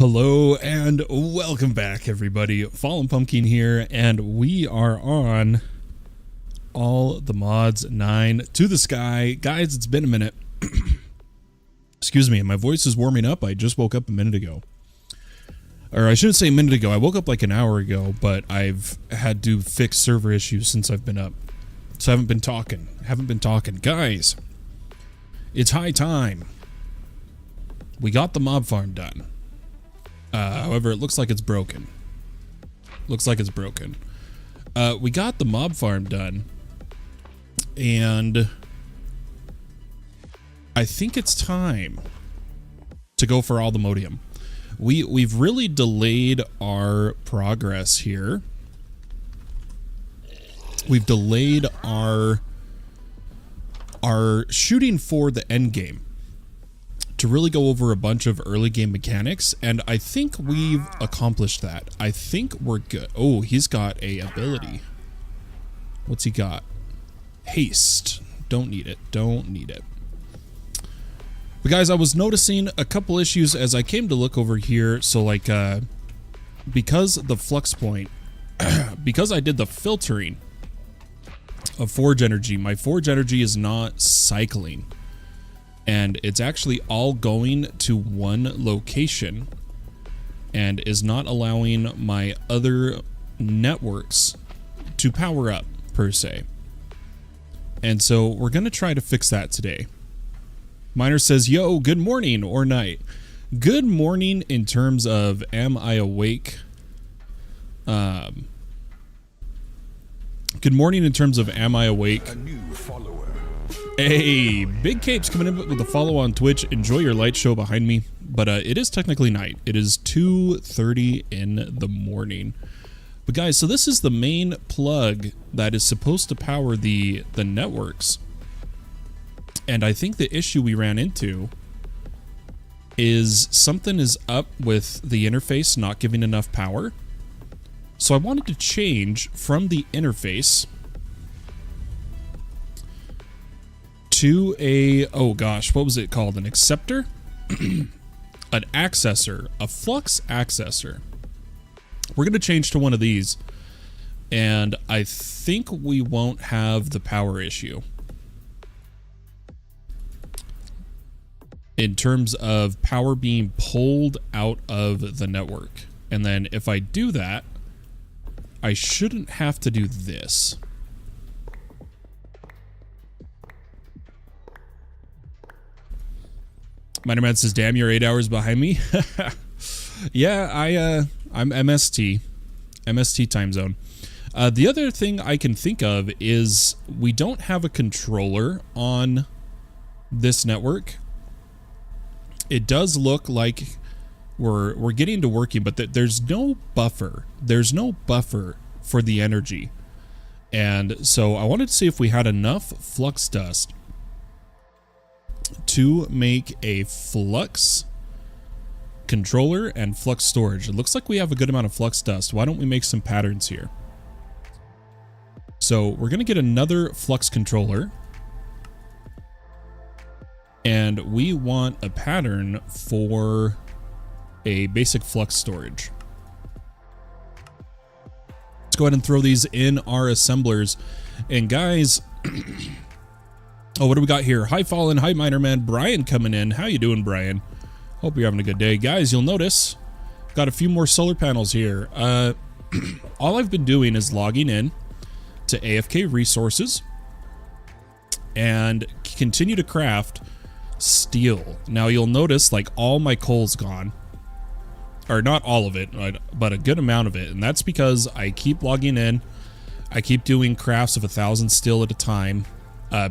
Hello and welcome back, everybody. Fallen Pumpkin here, and we are on Allthemodium 9 to the sky. Guys, it's been a minute. Excuse me, my voice is warming up. I just woke up a minute ago. Or I shouldn't say a minute ago. I woke up like an hour ago, but I've had to fix server issues since I've been up. So I haven't been talking. Guys, it's high time. We got the mob farm done. However, it looks like it's broken. We got the mob farm done, and I think it's time to go for Allthemodium. We've really delayed our progress here. We've delayed our shooting for the end game to really go over a bunch of early game mechanics, and I think we've accomplished that. I think we're good. Oh, he's got a ability. What's he got? Haste. Don't need it. But guys, I was noticing a couple issues as I came to look over here. So like, because the flux point, because I did the filtering of forge energy, my forge energy is not cycling. And it's actually all going to one location and is not allowing my other networks to power up, per se. And so we're going to try to fix that today. Miner says, yo, good morning or night. Good morning in terms of am I awake? Good morning in terms of am I awake? A new follower. Hey, Big Cape's coming in with a follow on Twitch. Enjoy your light show behind me. But it is technically night. It is 2:30 in the morning. But guys, so this is the main plug that is supposed to power the networks. And I think the issue we ran into is something is up with the interface not giving enough power. So I wanted to change from the interface to a, oh gosh, what was it called? An acceptor? An accessor, a flux accessor. We're going to change to one of these, and I think we won't have the power issue in terms of power being pulled out of the network. And then if I do that, I shouldn't have to do this. Minerman says, damn, you're 8 hours behind me. Yeah, I'm MST time zone. The other thing I can think of is we don't have a controller on this network. It does look like we're getting to working, but there's no buffer. There's no buffer for the energy. And so I wanted to see if we had enough flux dust to make a flux controller and flux storage. It looks like we have a good amount of flux dust. Why don't we make some patterns here? So we're going to get another flux controller, and we want a pattern for a basic flux storage. Let's go ahead and throw these in our assemblers. And guys, oh, what do we got here? Hi, Fallen. Hi, Minerman. Brian coming in. How you doing, Brian? Hope you're having a good day. Guys, you'll notice, got a few more solar panels here. All I've been doing is logging in to AFK resources and continue to craft steel. Now, you'll notice, like, all my coal's gone. Or not all of it, but a good amount of it. And that's because I keep logging in. I keep doing crafts of 1,000 steel at a time.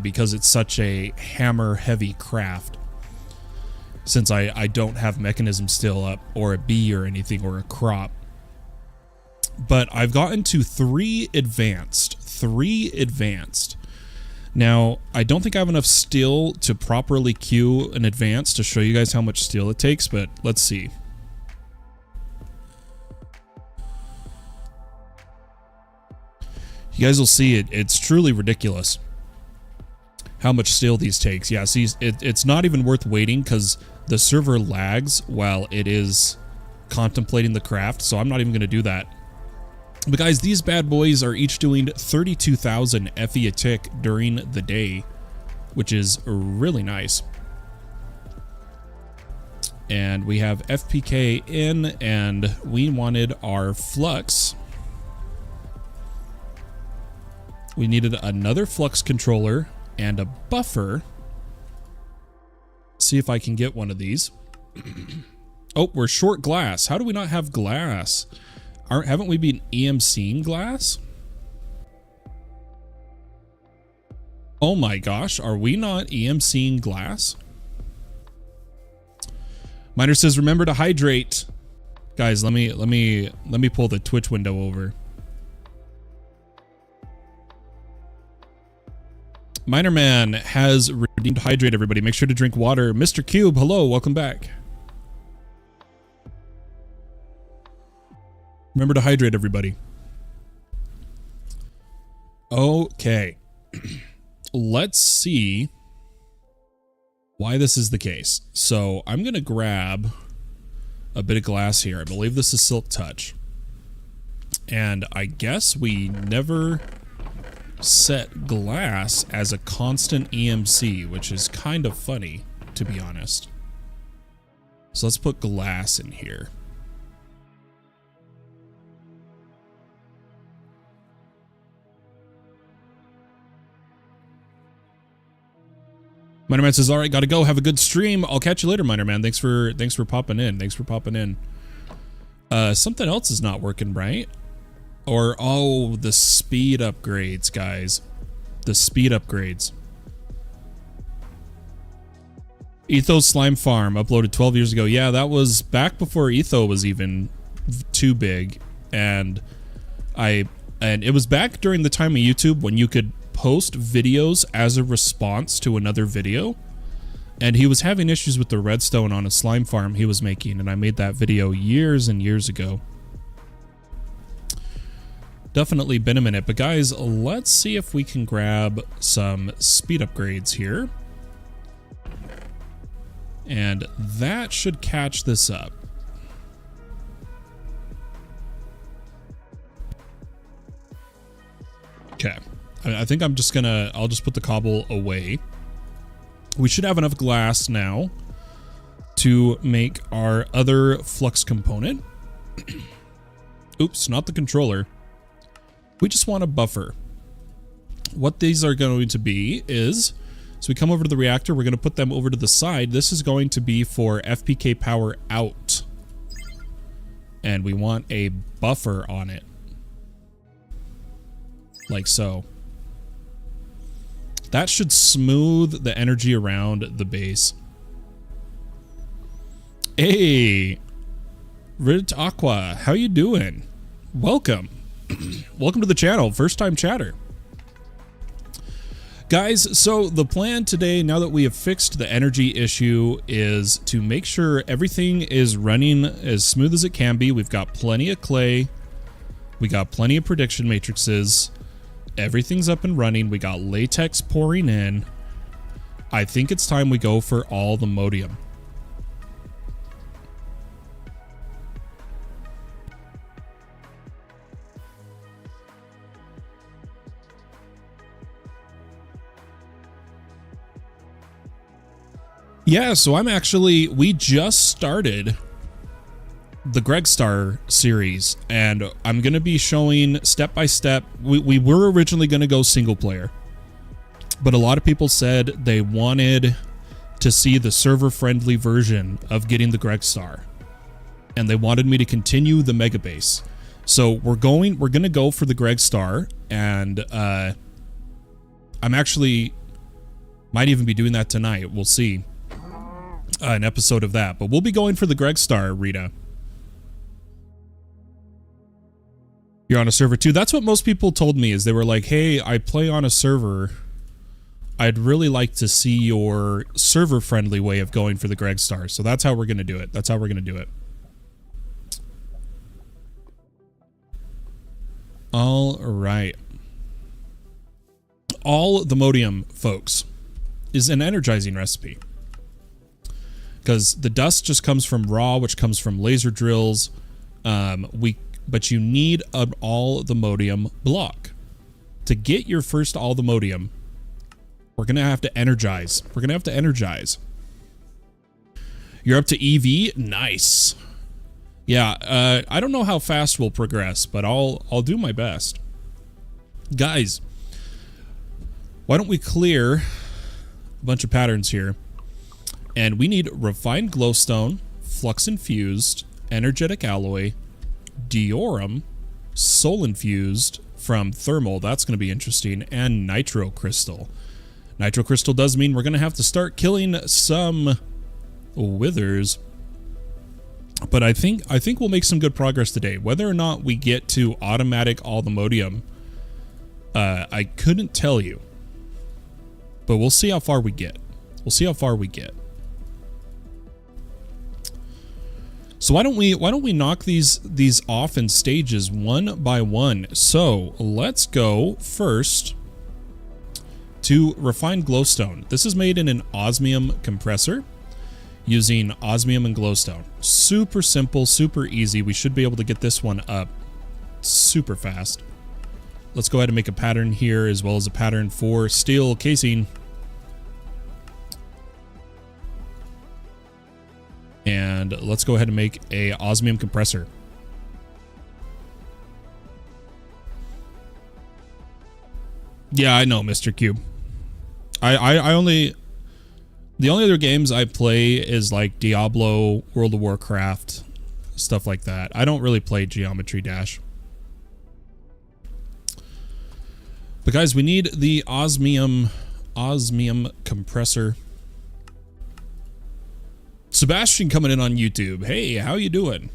Because it's such a hammer heavy craft, since I don't have mechanism still up or a bee or anything or a crop. But I've gotten to 3 advanced. Now, I don't think I have enough steel to properly queue an advanced to show you guys how much steel it takes, but let's see. You guys will see it's truly ridiculous how much steel these takes. Yeah, see, it's not even worth waiting because the server lags while it is contemplating the craft, so I'm not even going to do that. But guys, these bad boys are each doing 32,000 FE a tick during the day, which is really nice. And we have FPK in, and we wanted our flux. We needed another flux controller and a buffer. See if I can get one of these. Oh, we're short glass. How do we not have glass? Haven't we been EMCing glass? Oh my gosh, are we not EMCing glass? Miner says, remember to hydrate. Guys, let me pull the Twitch window over. Miner Man has redeemed hydrate, everybody. Make sure to drink water. Mr. Cube, hello, welcome back. Remember to hydrate, everybody. Okay. Let's see why this is the case. So I'm going to grab a bit of glass here. I believe this is Silk Touch. And I guess we never set glass as a constant EMC, which is kind of funny, to be honest. So let's put glass in here. Miner Man says, all right, gotta go. Have a good stream. I'll catch you later, Miner Man. Thanks for popping in. Thanks for popping in. Something else is not working right. Or, oh, the speed upgrades, guys. The speed upgrades. Ethos Slime Farm uploaded 12 years ago. Yeah, that was back before Etho was even too big. And it was back during the time of YouTube when you could post videos as a response to another video, and he was having issues with the redstone on a slime farm he was making, and I made that video years and years ago. Definitely been a minute, but guys, let's see if we can grab some speed upgrades here, and that should catch this up. Okay. I think I'm just gonna, I'll just put the cobble away. We should have enough glass now to make our other flux component. Oops, not the controller. We just want a buffer. What these are going to be is, so we come over to the reactor, we're gonna put them over to the side. This is going to be for FPK power out. And we want a buffer on it. Like so. That should smooth the energy around the base. Hey, Rit Aqua, how you doing? Welcome. Welcome to the channel, first time chatter. Guys, so the plan today, now that we have fixed the energy issue, is to make sure everything is running as smooth as it can be. We've got plenty of clay. We got plenty of prediction matrices. Everything's up and running. We got latex pouring in. I think it's time we go for Allthemodium. Yeah, so we just started the Greg Star series, and I'm going to be showing step by step. We were originally going to go single player, but a lot of people said they wanted to see the server friendly version of getting the Greg Star, and they wanted me to continue the mega base. So we're going to go for the Greg Star, and I'm actually might even be doing that tonight. We'll see. An episode of that, but we'll be going for the Greg Star, Rita. You're on a server too. That's what most people told me, is they were like, hey, I play on a server. I'd really like to see your server friendly way of going for the Greg Star. So that's how we're going to do it. That's how we're going to do it. All right. Allthemodium, folks, is an energizing recipe. because the dust just comes from raw, which comes from laser drills. But you need an Allthemodium block. To get your first Allthemodium, we're going to have to energize. We're going to have to energize. You're up to EV? Nice. Yeah, I don't know how fast we'll progress, but I'll do my best. Guys, why don't we clear a bunch of patterns here? And we need refined glowstone, flux infused, energetic alloy, diorum, soul infused from thermal. That's going to be interesting. And nitro crystal. Nitro crystal does mean we're going to have to start killing some withers. But I think we'll make some good progress today. Whether or not we get to automatic Allthemodium, I couldn't tell you. But we'll see how far we get. We'll see how far we get. So why don't we knock these off in stages one by one? So let's go first to refined glowstone. This is made in an osmium compressor using osmium and glowstone. Super simple, super easy. We should be able to get this one up super fast. Let's go ahead and make a pattern here as well as a pattern for steel casing. And let's go ahead and make a osmium compressor. Yeah, I know, Mr. Cube. The only other games I play is like Diablo, World of Warcraft, stuff like that. I don't really play Geometry Dash. But guys, we need the osmium compressor. Sebastian coming in on YouTube. Hey, how you doing?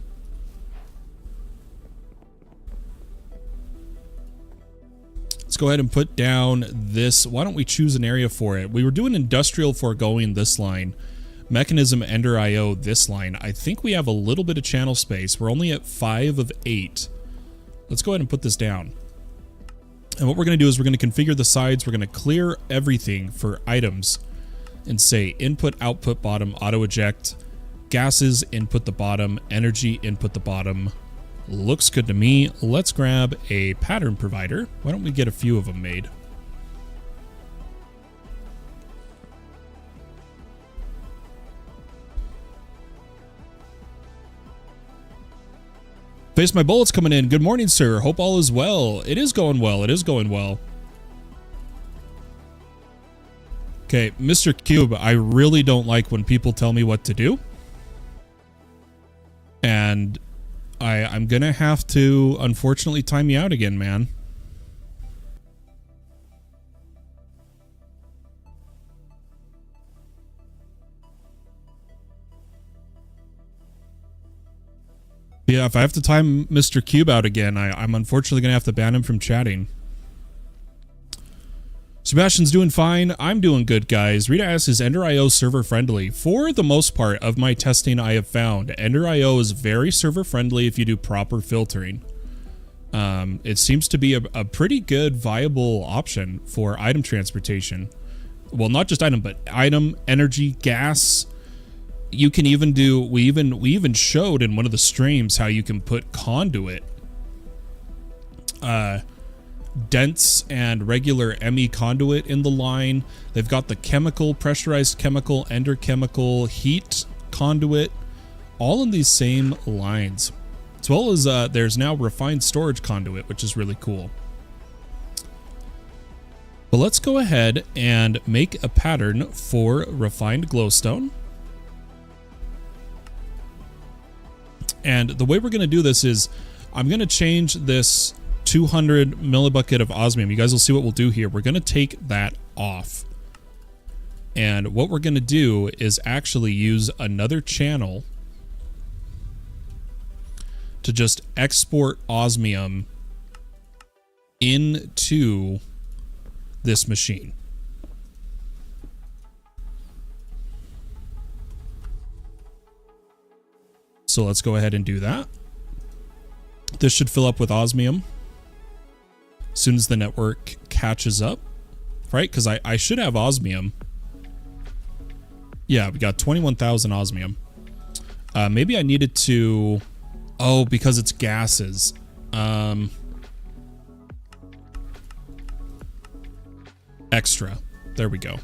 Let's go ahead and put down this. Why don't we choose an area for it? We were doing industrial foregoing this line. Mechanism Ender IO this line. I think we have a little bit of channel space. We're only at 5 of 8. Let's go ahead and put this down. And what we're going to do is we're going to configure the sides. We're going to clear everything for items. And say input, output, bottom, auto eject, gases, input the bottom, energy, input the bottom. Looks good to me. Let's grab a pattern provider. Why don't we get a few of them made? Face my bullets coming in. Good morning, sir. Hope all is well. It is going well. It is going well. Okay, Mr. Cube, I really don't like when people tell me what to do. And I'm gonna have to, unfortunately, time you out again, man. Yeah, if I have to time Mr. Cube out again, I'm unfortunately gonna have to ban him from chatting. Sebastian's doing fine. I'm doing good, guys. Rita asks, is Ender IO server friendly? For the most part of my testing, I have found Ender IO is very server friendly if you do proper filtering. It seems to be a pretty good, viable option for item transportation. Well, not just item, but item, energy, gas. You can even do. We even showed in one of the streams how you can put conduit. Dense and regular ME conduit in the line. They've got the chemical, pressurized chemical, ender chemical, heat conduit, all in these same lines. As well as there's now refined storage conduit, which is really cool. But let's go ahead and make a pattern for refined glowstone. And the way we're going to do this is I'm going to change this 200 millibucket of osmium. You guys will see what we'll do here. We're going to take that off. And what we're going to do is actually use another channel to just export osmium into this machine. So let's go ahead and do that. This should fill up with osmium as soon as the network catches up, right? Because I should have osmium. Yeah, we got 21,000 osmium. Maybe I needed to... Oh, because it's gases. Extra. There we go.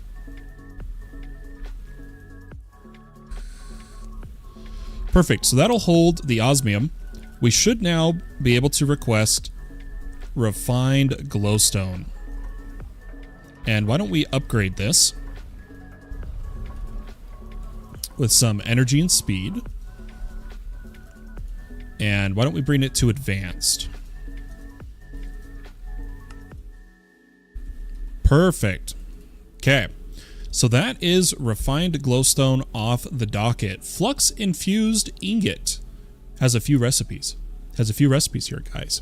Perfect. So that'll hold the osmium. We should now be able to request refined glowstone. And why don't we upgrade this with some energy and speed. And why don't we bring it to advanced? Perfect. Okay. So that is refined glowstone off the docket. Flux infused ingot has a few recipes. Has a few recipes here, guys.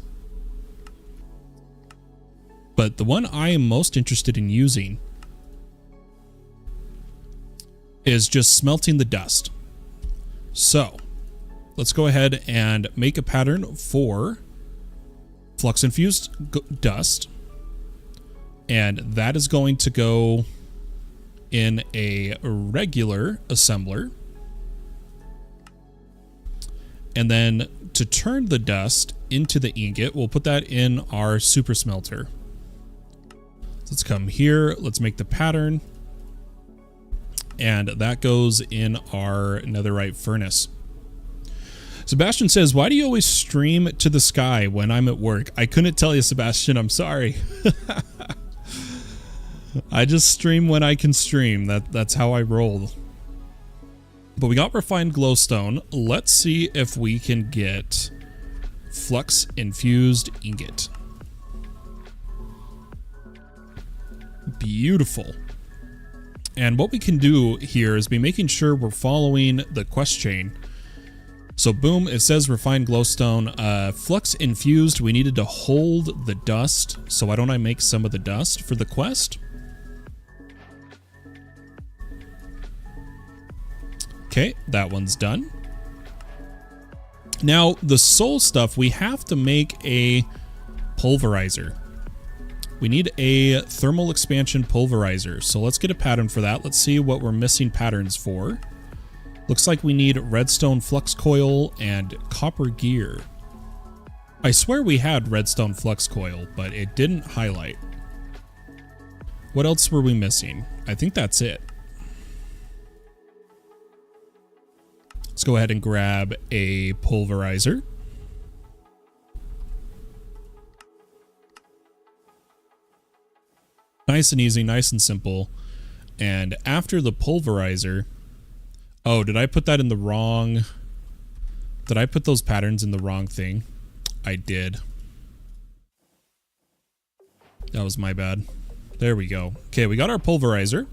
But the one I am most interested in using is just smelting the dust. So let's go ahead and make a pattern for flux infused dust. And that is going to go in a regular assembler. And then to turn the dust into the ingot, we'll put that in our super smelter. Let's come here. Let's make the pattern. And that goes in our netherite furnace. Sebastian says, why do you always stream to the sky when I'm at work? I couldn't tell you, Sebastian. I'm sorry. I just stream when I can stream. That's how I roll. But we got refined glowstone. Let's see if we can get flux infused ingot. Beautiful. And what we can do here is be making sure we're following the quest chain. So boom, it says refined glowstone, flux infused. We needed to hold the dust. So why don't I make some of the dust for the quest? Okay, that one's done. Now the soul stuff, we have to make a pulverizer. We need a thermal expansion pulverizer. So let's get a pattern for that. Let's see what we're missing patterns for. Looks like we need redstone flux coil and copper gear. I swear we had redstone flux coil, but it didn't highlight. What else were we missing? I think that's it. Let's go ahead and grab a pulverizer. Nice and easy, nice and simple. And after the pulverizer... Oh, did I put that in the wrong... Did I put those patterns in the wrong thing? I did. That was my bad. There we go. Okay, we got our pulverizer.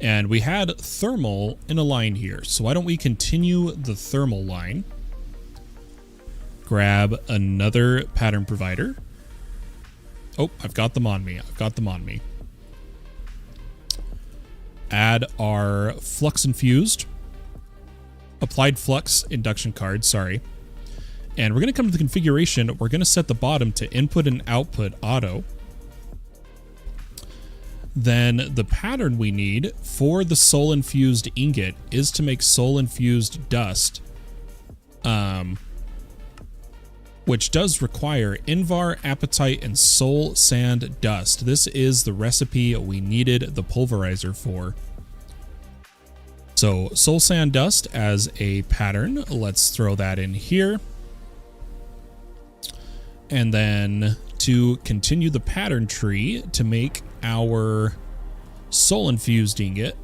And we had thermal in a line here. So why don't we continue the thermal line? Grab another pattern provider. Oh, I've got them on me. I've got them on me. Add our flux infused. Applied flux induction card, sorry. And we're going to come to the configuration. We're going to set the bottom to input and output auto. Then the pattern we need for the soul infused ingot is to make soul infused dust. Which does require Invar, Apatite, and Soul Sand Dust. This is the recipe we needed the pulverizer for. So Soul Sand Dust as a pattern. Let's throw that in here. And then to continue the pattern tree to make our soul infused ingot,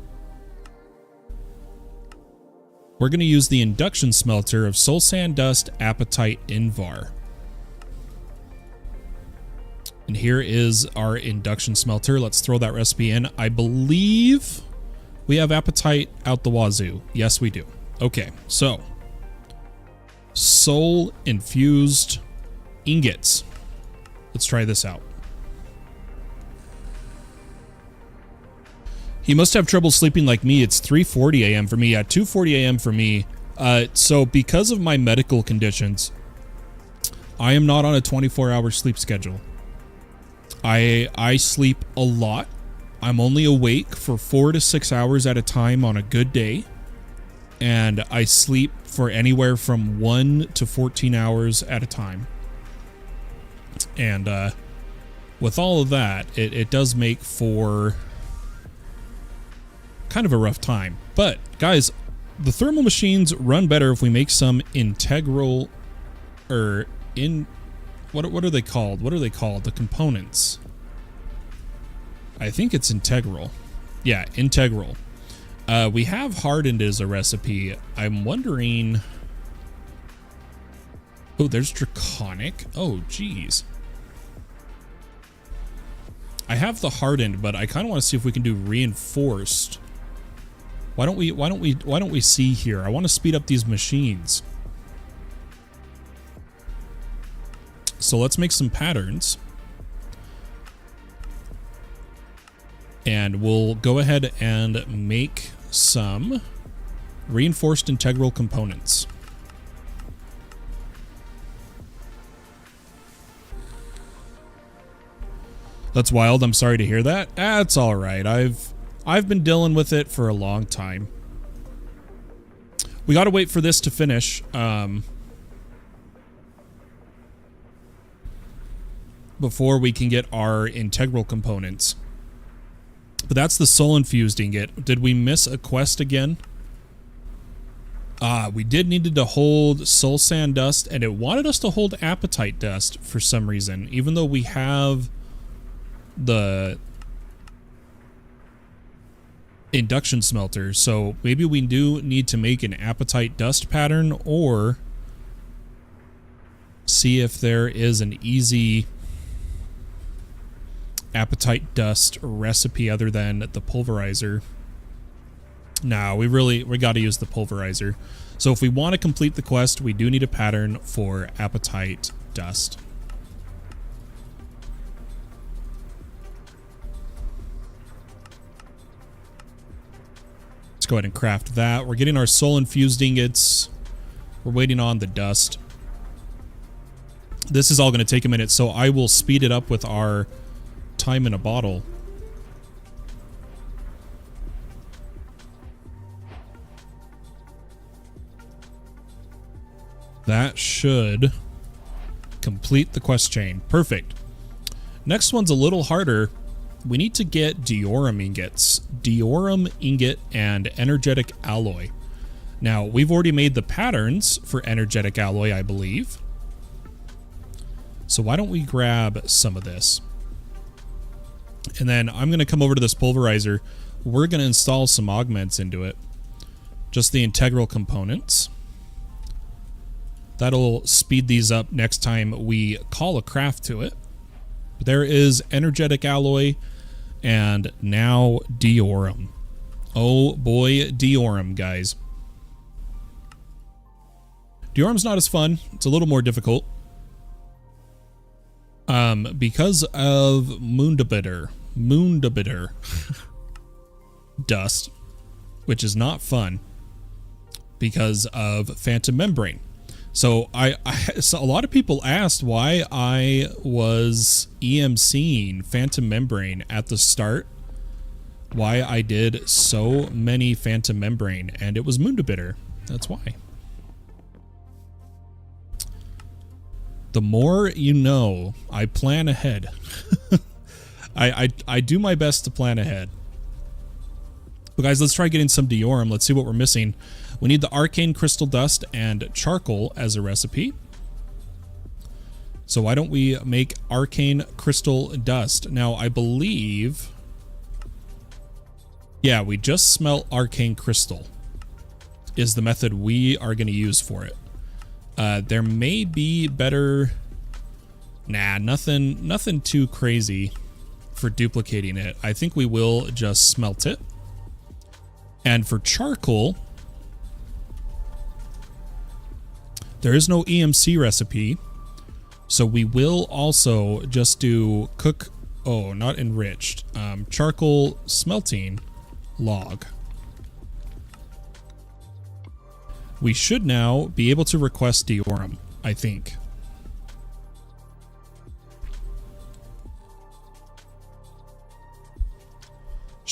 we're going to use the induction smelter of Soul Sand Dust, Apatite, Invar. And here is our induction smelter. Let's throw that recipe in. I believe we have Apatite out the wazoo. Yes, we do. Okay, so soul infused ingots. Let's try this out. He must have trouble sleeping like me. It's 3:40 a.m. for me. Yeah, 2:40 a.m. for me. So because of my medical conditions, I am not on a 24-hour sleep schedule. I sleep a lot. I'm only awake for 4 to 6 hours at a time on a good day, and I sleep for anywhere from 1 to 14 hours at a time. And with all of that, it does make for kind of a rough time. But guys, the thermal machines run better if we make some integral, or what are they called? What are they called? The components. I think it's integral. Yeah, integral. We have hardened as a recipe. I'm wondering. Oh, there's draconic. Oh, geez. I have the hardened, but I kind of want to see if we can do reinforced. Why don't we see here? I want to speed up these machines. So let's make some patterns. And we'll go ahead and make some reinforced integral components. That's wild. I'm sorry to hear that. That's all right. I've been dealing with it for a long time. We got to wait for this to finish. Before we can get our integral components. But that's the soul infused ingot. Did we miss a quest again? We did needed to hold soul sand dust, and it wanted us to hold apatite dust for some reason, even though we have the induction smelter. So maybe we do need to make an apatite dust pattern, or see if there is an easy apatite dust recipe other than the pulverizer. No, we got to use the pulverizer. So if we want to complete the quest, we do need a pattern for apatite dust. Let's go ahead and craft that. We're getting our soul infused ingots. We're waiting on the dust. This is all going to take a minute, so I will speed it up with our time in a bottle. That should complete the quest chain. Perfect. Next one's a little harder. We need to get diorum ingots. Diorum ingot and energetic alloy. Now, we've already made the patterns for energetic alloy, I believe. So why don't we grab some of this? And then I'm going to come over to this pulverizer. We're going to install some augments into it. Just the integral components. That'll speed these up next time we call a craft to it. But there is energetic alloy and now diorum. Oh boy, diorum, guys. Diorum's not as fun. It's a little more difficult. Because of Moondabitter dust, which is not fun because of phantom membrane. So so a lot of people asked why I was EMCing phantom membrane at the start, why I did so many phantom membrane, and it was Moondabitter. That's why. The more you know, I plan ahead. I do my best to plan ahead. But guys, let's try getting some diorum. Let's see what we're missing. We need the arcane crystal dust and charcoal as a recipe. So why don't we make arcane crystal dust? Now, I believe... yeah, we just smelt arcane crystal is the method we are going to use for it. There may be better... nah, nothing too crazy for duplicating it. I think we will just smelt it. And for charcoal, there is no EMC recipe, so we will also just do cook... oh, not enriched. Charcoal smelting log. We should now be able to request diorum, I think.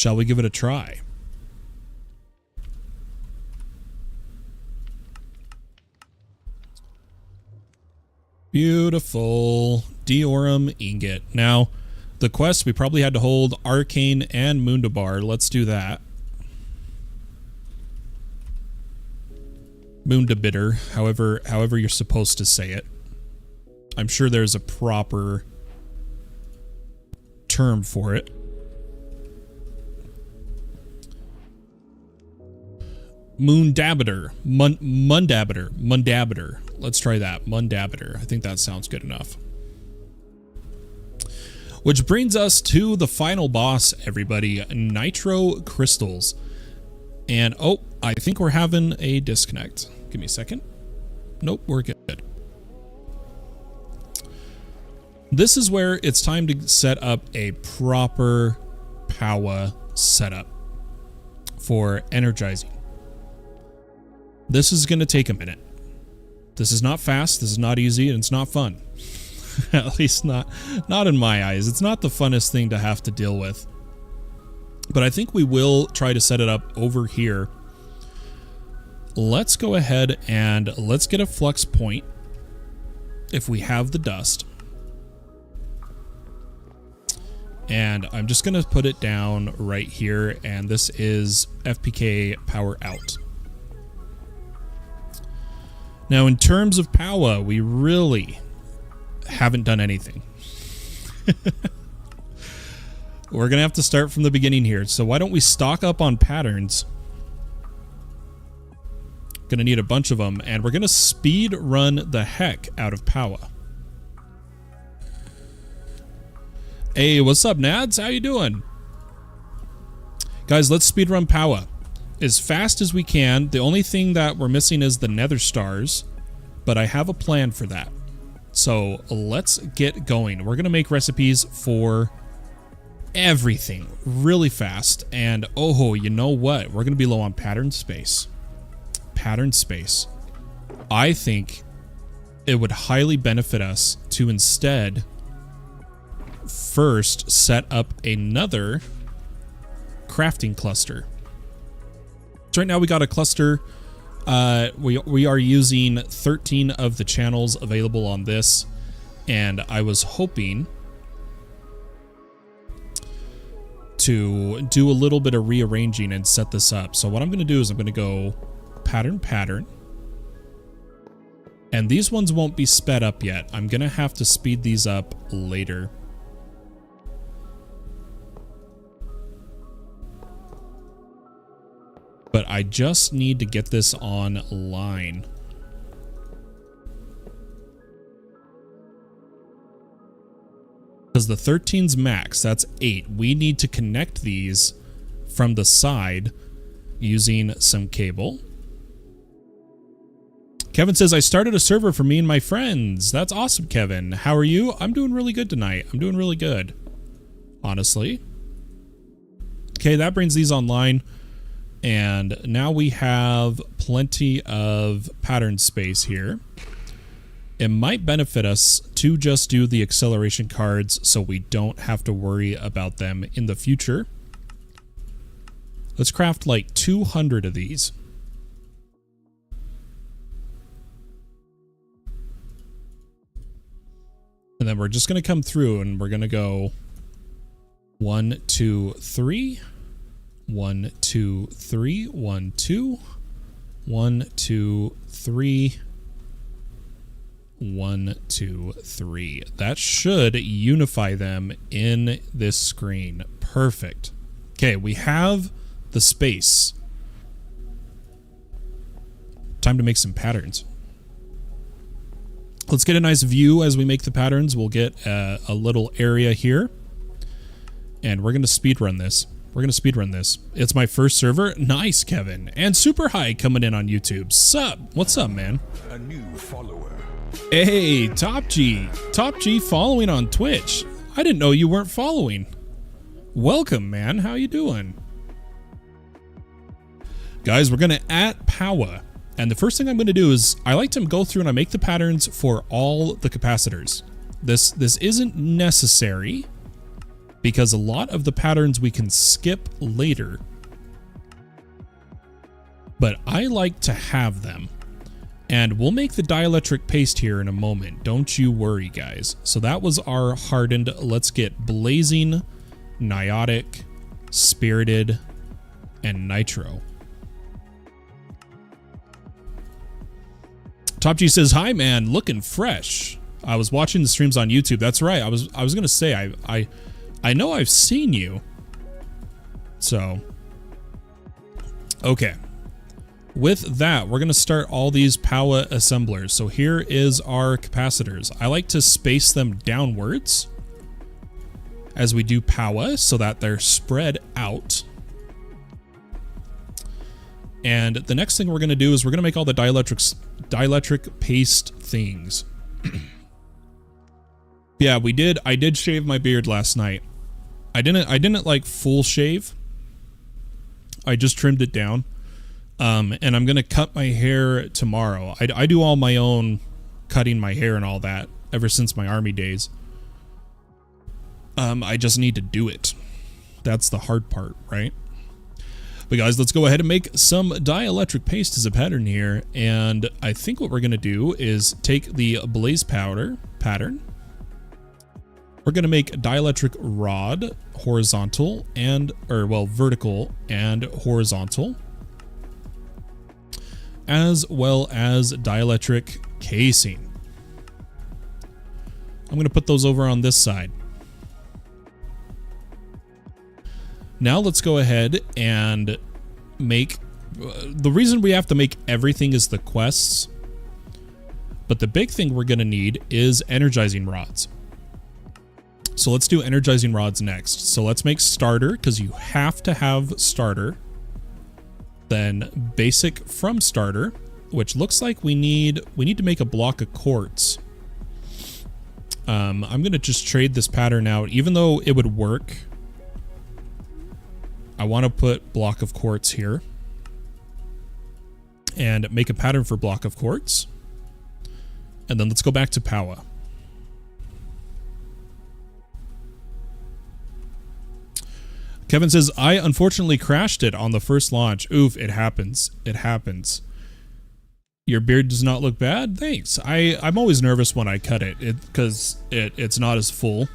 Shall we give it a try? Beautiful. Diorum ingot. Now, the quest, we probably had to hold Arcane and Mundabar. Let's do that. Mundabitter, however you're supposed to say it. I'm sure there's a proper term for it. Mundabiter. Mundabiter. Let's try that. Mundabiter. I think that sounds good enough. Which brings us to the final boss, everybody. Nitro Crystals. And, oh, I think we're having a disconnect. Give me a second. Nope, we're good. This is where it's time to set up a proper power setup for energizing. This is going to take a minute. This is not fast, this is not easy, and it's not fun. At least not in my eyes. It's not the funnest thing to have to deal with. But I think we will try to set it up over here. Let's go ahead and let's get a flux point if we have the dust. And I'm just going to put it down right here, and this is FPK power out. Now, in terms of power, we really haven't done anything. We're going to have to start from the beginning here. So why don't we stock up on patterns? Going to need a bunch of them, and we're going to speed run the heck out of power. Hey, what's up, Nads? How you doing? Guys, let's speed run power as fast as we can. The only thing that we're missing is the nether stars, but I have a plan for that. So let's get going. We're going to make recipes for everything really fast. And oh, you know what? We're going to be low on pattern space. Pattern space. I think it would highly benefit us to instead first set up another crafting cluster. So right now we got a cluster. We are using 13 of the channels available on this, and I was hoping to do a little bit of rearranging and set this up. So what I'm going to do is I'm going to go pattern, and these ones won't be sped up yet. I'm going to have to speed these up later. But I just need to get this online. Because the 13's max, that's 8. We need to connect these from the side using some cable. Kevin says, I started a server for me and my friends. That's awesome, Kevin. How are you? I'm doing really good tonight. I'm doing really good, honestly. Okay, that brings these online. And now we have plenty of pattern space here. It might benefit us to just do the acceleration cards so we don't have to worry about them in the future. Let's craft like 200 of these. And then we're just going to come through and we're going to go 1, 2, 3. 1, 2, 3, 1, 2, 1, 2, 3, 1, 2, 3. That should unify them in this screen. Perfect. Okay, we have the space. Time to make some patterns. Let's get a nice view as we make the patterns. We'll get a little area here, and we're going to speed run this. We're going to speedrun this. It's my first server. Nice, Kevin. And Super High coming in on YouTube. Sup? What's up, man? A new follower. Hey, Top G. Top G following on Twitch. I didn't know you weren't following. Welcome, man. How you doing? Guys, we're going to add power. And the first thing I'm going to do is I like to go through and I make the patterns for all the capacitors. This isn't necessary. because a lot of the patterns we can skip later, but I like to have them. And we'll make the dielectric paste here in a moment. Don't you worry, guys. So that was our hardened. Let's get blazing, niotic, spirited, and nitro. Top G says, "Hi, man, looking fresh. I was watching the streams on YouTube." That's right. I was gonna say I know I've seen you. So, okay. With that, we're going to start all these power assemblers. So here is our capacitors. I like to space them downwards as we do power so that they're spread out. And the next thing we're going to do is we're going to make all the dielectric paste things. Yeah, I did shave my beard last night. I didn't like full shave. I just trimmed it down. And I'm gonna cut my hair tomorrow. I do all my own cutting my hair and all that ever since my army days. I just need to do it. That's the hard part, right? But guys, let's go ahead and make some dielectric paste as a pattern here. And I think what we're gonna do is take the blaze powder pattern. We're gonna make a dielectric rod horizontal vertical and horizontal, as well as dielectric casing. I'm going to put those over on this side. Now let's go ahead and make... the reason we have to make everything is the quests, but the big thing we're going to need is energizing rods. So let's do energizing rods next. So let's make starter, because you have to have starter. Then basic from starter, which looks like we need to make a block of quartz. I'm gonna just trade this pattern out, even though it would work. I want to put block of quartz here and make a pattern for block of quartz. And then let's go back to power. Kevin says, "I unfortunately crashed it on the first launch." Oof, it happens. It happens. Your beard does not look bad? Thanks. I'm always nervous when I cut it because it's not as full.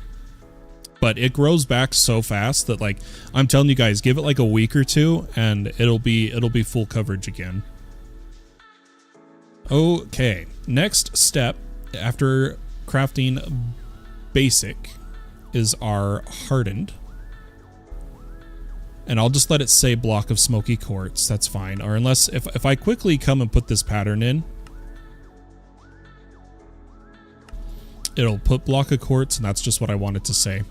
But it grows back so fast that, like, I'm telling you guys, give it like a week or two and it'll be full coverage again. Okay, next step after crafting basic is our hardened. And I'll just let it say block of smoky quartz. That's fine. Or unless, if I quickly come and put this pattern in, it'll put block of quartz, and that's just what I wanted to say.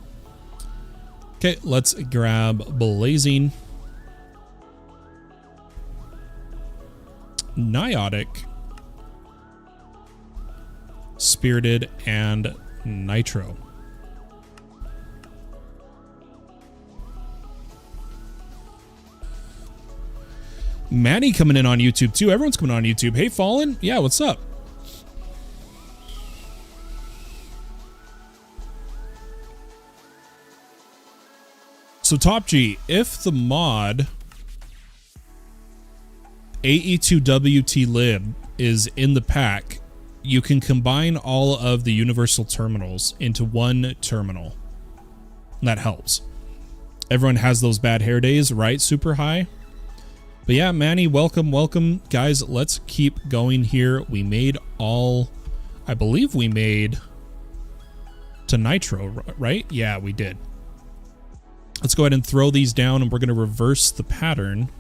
Okay, let's grab blazing, niotic, spirited, and nitro. Manny coming in on YouTube too. Everyone's coming on YouTube. Hey, Fallen. Yeah, what's up? So Top G, if the mod AE2WT is in the pack, you can combine all of the universal terminals into one terminal. That helps. Everyone has those bad hair days, right? Super high. But yeah, Manny, welcome, welcome. Guys, let's keep going here. We made all, I believe we made to nitro, right? Yeah, we did. Let's go ahead and throw these down, and we're going to reverse the pattern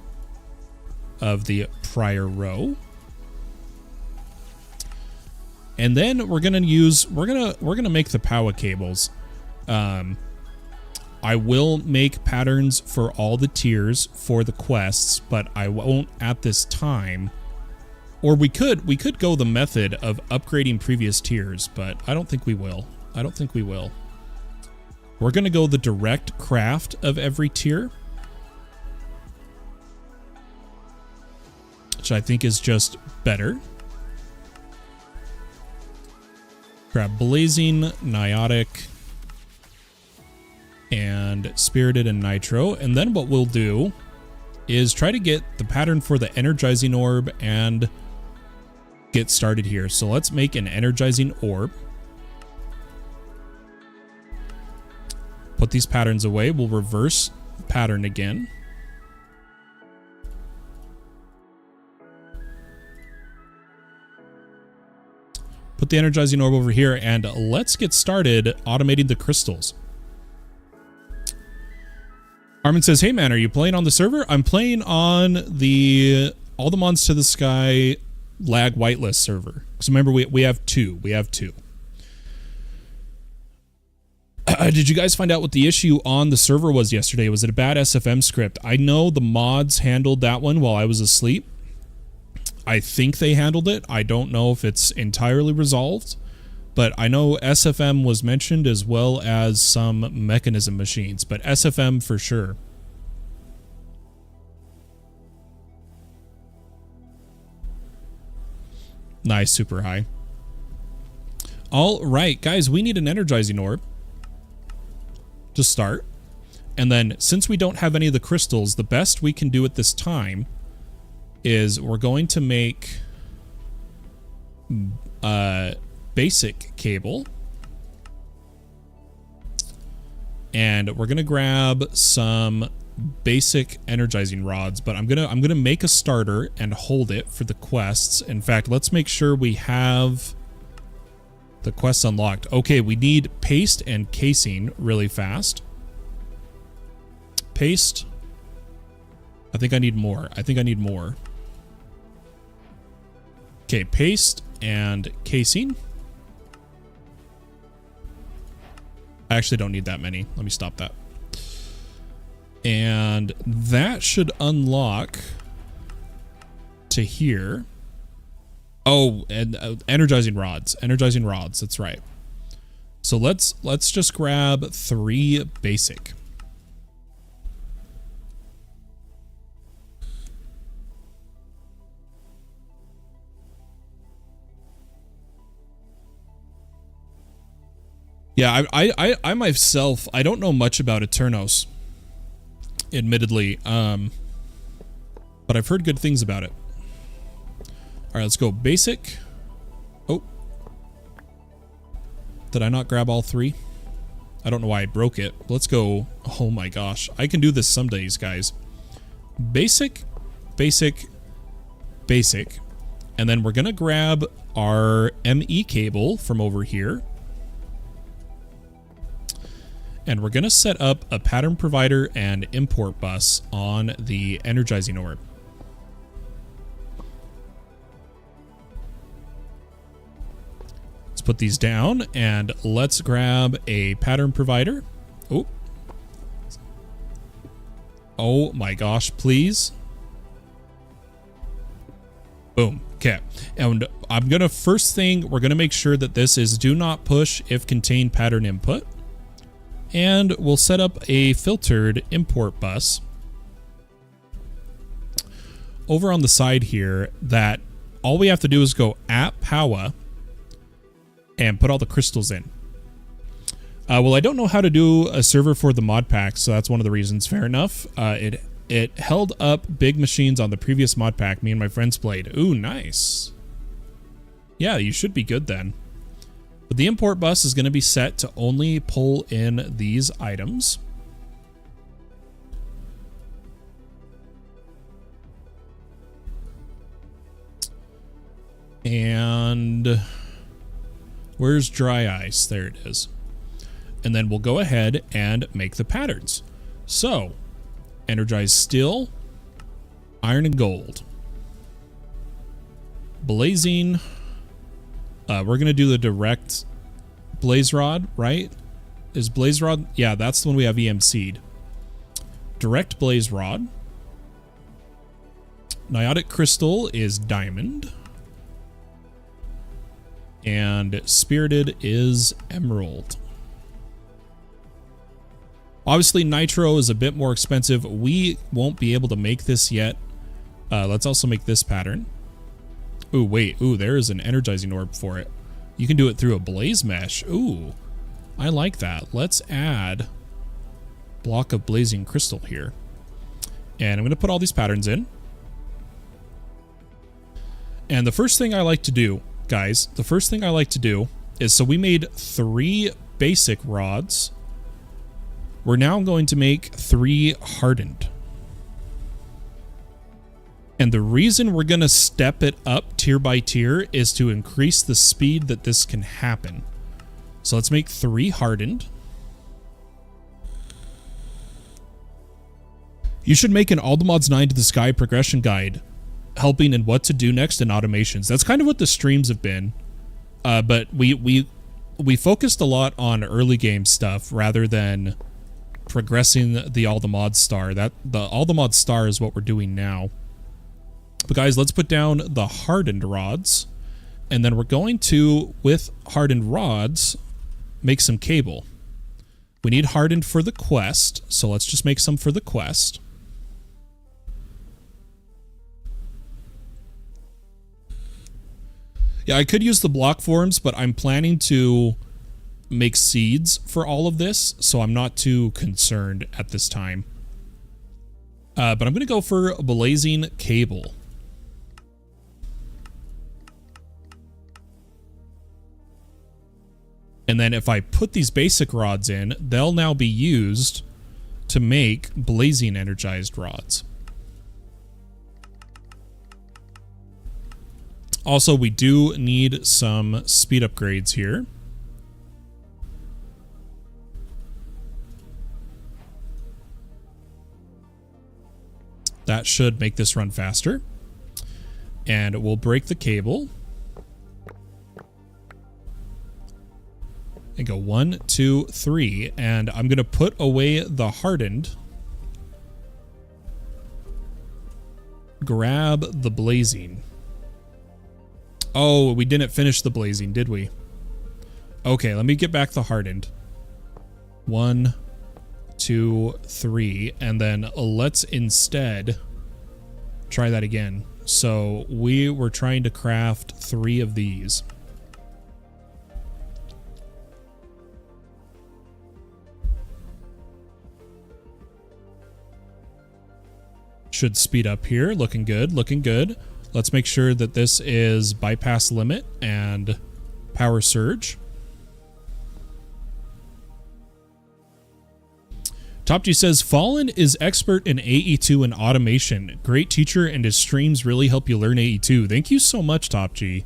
of the prior row. And then we're going to use, we're going to make the power cables. I will make patterns for all the tiers for the quests, but I won't at this time. Or we could go the method of upgrading previous tiers, but I don't think we will. I don't think we will. We're going to go the direct craft of every tier, which I think is just better. Grab blazing, niotic, and spirited and nitro. And then what we'll do is try to get the pattern for the energizing orb and get started here. So let's make an energizing orb. Put these patterns away. We'll reverse pattern again. Put the energizing orb over here, and let's get started automating the crystals. Armin says, hey man, are you playing on the server? I'm playing on the All the Mons to the Sky lag whitelist server. Because remember, we have two. Did you guys find out what the issue on the server was yesterday? Was it a bad SFM script? I know the mods handled that one while I was asleep. I think they handled it. I don't know if it's entirely resolved, but I know SFM was mentioned as well as some mechanism machines, but SFM for sure. Nice, super high. All right, guys, we need an energizing orb to start. And then since we don't have any of the crystals, the best we can do at this time is we're going to make basic cable, and we're gonna grab some basic energizing rods, but I'm gonna make a starter and hold it for the quests. In fact, let's make sure we have the quests unlocked. Okay, we need paste and casing really fast. Paste. I think I need more. Okay, paste and casing. I actually don't need that many. Let me stop that. And that should unlock to here. Oh, and energizing rods. That's right. So let's just grab 3 basic. Yeah, I myself, I don't know much about Eternos, admittedly, but I've heard good things about it. All right, let's go basic. Oh, did I not grab all 3? I don't know why I broke it. Let's go. Oh my gosh, I can do this some days, guys. Basic, basic, basic, and then we're gonna grab our ME cable from over here. And we're going to set up a pattern provider and import bus on the energizing orb. Let's put these down and let's grab a pattern provider. Oh. Oh my gosh, please. Boom. Okay. And I'm going to, first thing, we're going to make sure that this is do not push if contain pattern input. And we'll set up a filtered import bus over on the side here that all we have to do is go at power and put all the crystals in. Well, I don't know how to do a server for the mod pack, so that's one of the reasons. Fair enough. It held up big machines on the previous mod pack me and my friends played. Ooh, nice. Yeah, you should be good then. But the import bus is going to be set to only pull in these items. And where's dry ice? There it is. And then we'll go ahead and make the patterns. So, energize steel, iron and gold. Blazing. We're going to do the direct blaze rod, right? Is blaze rod? Yeah, that's the one we have EMC'd. Direct blaze rod. Niotic crystal is diamond. And spirited is emerald. Obviously, nitro is a bit more expensive. We won't be able to make this yet. Let's also make this pattern. Ooh, wait. Ooh, there is an energizing orb for it. You can do it through a blaze mesh. Ooh, I like that. Let's add block of blazing crystal here. And I'm going to put all these patterns in. And the first thing I like to do, guys, is, so we made 3 basic rods. We're now going to make 3 hardened. And the reason we're going to step it up tier by tier is to increase the speed that this can happen. So let's make 3 hardened. You should make an Allthemodium 9 to the Sky progression guide, helping in what to do next in automations. That's kind of what the streams have been. But we focused a lot on early game stuff rather than progressing the Allthemod star. The Allthemod star is what we're doing now. But guys, let's put down the hardened rods, and then we're going to, with hardened rods, make some cable. We need hardened for the quest, so let's just make some for the quest. Yeah, I could use the block forms, but I'm planning to make seeds for all of this, so I'm not too concerned at this time. But I'm going to go for a blazing cable. And then if I put these basic rods in, they'll now be used to make blazing energized rods. Also, we do need some speed upgrades here. That should make this run faster. And we'll break the cable. And go 1, 2, 3. And I'm going to put away the hardened. Grab the blazing. Oh, we didn't finish the blazing, did we? Okay, let me get back the hardened. 1, 2, 3. And then let's instead try that again. So we were trying to craft 3 of these. Should speed up here. Looking good, looking good. Let's make sure that this is bypass limit and power surge. Top G says, Fallen is expert in AE2 and automation. Great teacher, and his streams really help you learn AE2. Thank you so much, Top G.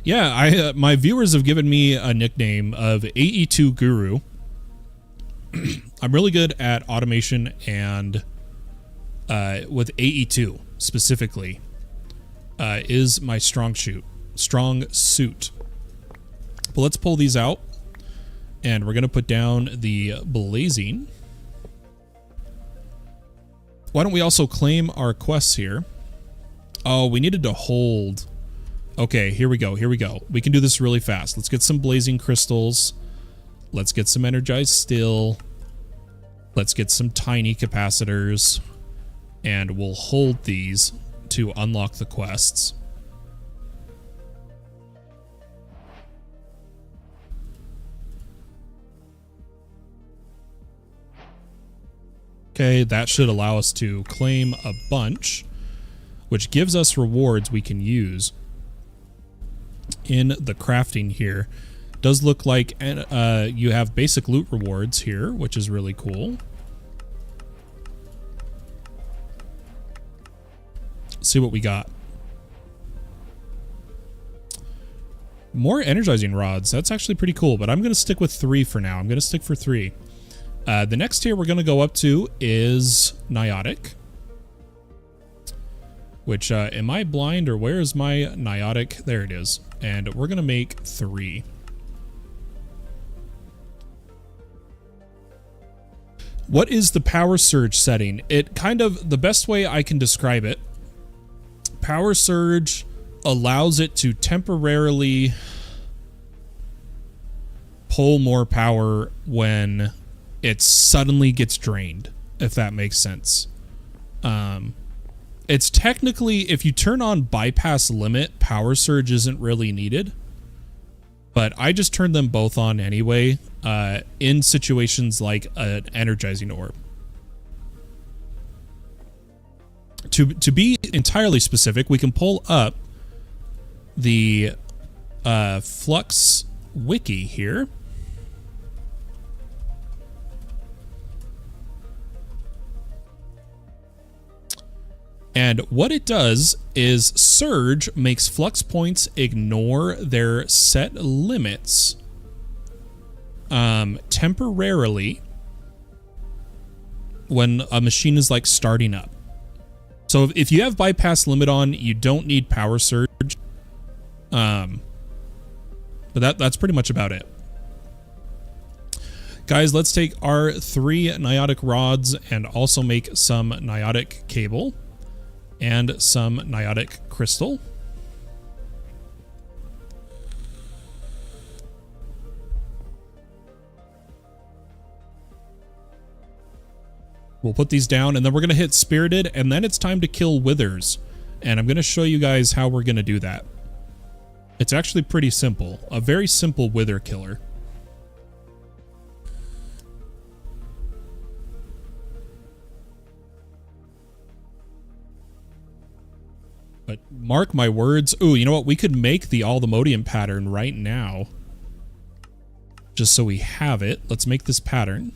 Yeah, my viewers have given me a nickname of AE2 Guru. I'm really good at automation and with AE2 specifically is my strong suit. But let's pull these out, and we're going to put down the blazing. Why don't we also claim our quests here? Oh, we needed to hold. Okay, here we go. Here we go. We can do this really fast. Let's get some blazing crystals. Let's get some energized steel. Let's get some tiny capacitors. And we'll hold these to unlock the quests. Okay, that should allow us to claim a bunch, which gives us rewards we can use in the crafting here. Does look like you have basic loot rewards here, which is really cool. See what we got. More energizing rods. That's actually pretty cool, but I'm going to stick with 3 for now. I'm going to stick for 3. The next tier we're going to go up to is Niotic. Which, am I blind, or where is my Niotic? There it is. And we're going to make 3. What is the power surge setting? It kind of, the best way I can describe it, power surge allows it to temporarily pull more power when it suddenly gets drained, if that makes sense. It's technically, if you turn on bypass limit, power surge isn't really needed. But I just turned them both on anyway, in situations like an energizing orb. To be entirely specific, we can pull up the Flux wiki here. And what it does is Surge makes flux points ignore their set limits temporarily when a machine is like starting up. So if you have bypass limit on, you don't need power surge. But that's pretty much about it. Guys, let's take our 3 niotic rods and also make some niotic cable and some niotic crystal. We'll put these down, and then we're going to hit Spirited, and then it's time to kill Withers. And I'm going to show you guys how we're going to do that. It's actually pretty simple. A very simple Wither killer. But mark my words. Ooh, you know what? We could make the Allthemodium pattern right now. Just so we have it. Let's make this pattern.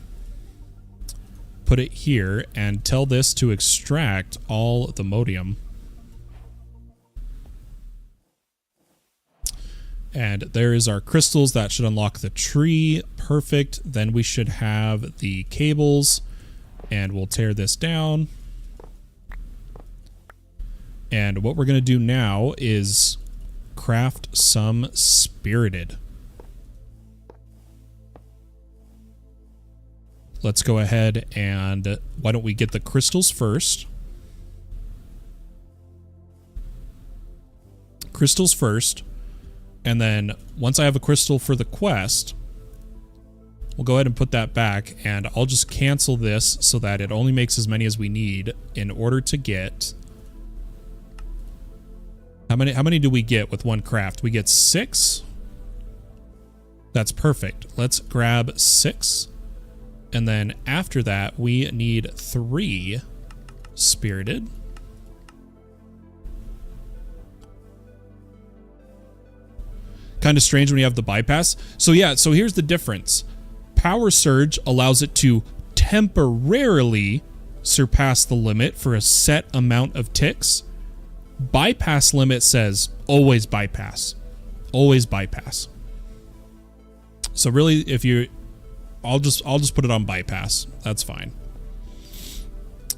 Put it here and tell this to extract Allthemodium. And there is our crystals. That should unlock the tree. Perfect. Then we should have the cables. And we'll tear this down. And what we're going to do now is craft some Spirited. Let's go ahead and why don't we get the crystals first? Crystals first. And then once I have a crystal for the quest, we'll go ahead and put that back, and I'll just cancel this so that it only makes as many as we need in order to get... How many do we get with one craft? We get 6. That's perfect. Let's grab 6. And then after that, we need 3 Spirited. Kind of strange when you have the bypass. So yeah, so here's the difference. Power Surge allows it to temporarily surpass the limit for a set amount of ticks. Bypass limit says always bypass. Always bypass. So really, if you... I'll just put it on bypass. That's fine.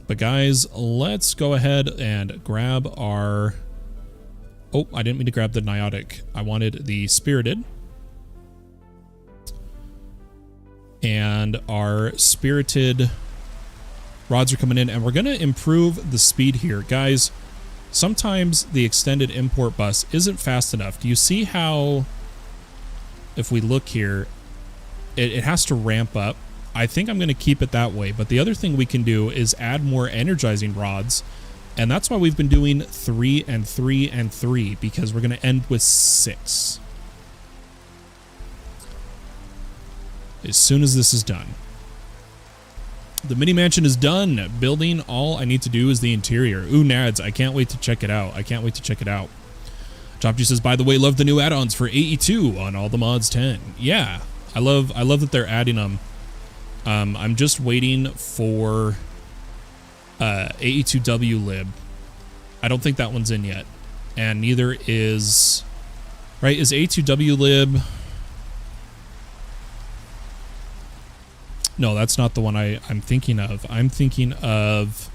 But guys, let's go ahead and grab our... Oh, I didn't mean to grab the niotic. I wanted the Spirited. And our Spirited rods are coming in, and we're going to improve the speed here. Guys, sometimes the extended import bus isn't fast enough. Do you see how, if we look here, it has to ramp up? I think I'm going to keep it that way, but the other thing we can do is add more energizing rods, and that's why we've been doing 3 and 3 and 3, because we're going to end with 6 as soon as this is done. The mini mansion is done building. All I need to do is the interior. Ooh, Nads, I can't wait to check it out. I can't wait to check it out. Chopju says, by the way, love the new add-ons for AE2 on all the mods 10. Yeah, I love that they're adding them. I'm just waiting for AE2W lib. I don't think that one's in yet, and neither is... Right, is AE2W lib... No, that's not the one I'm thinking of. I'm thinking of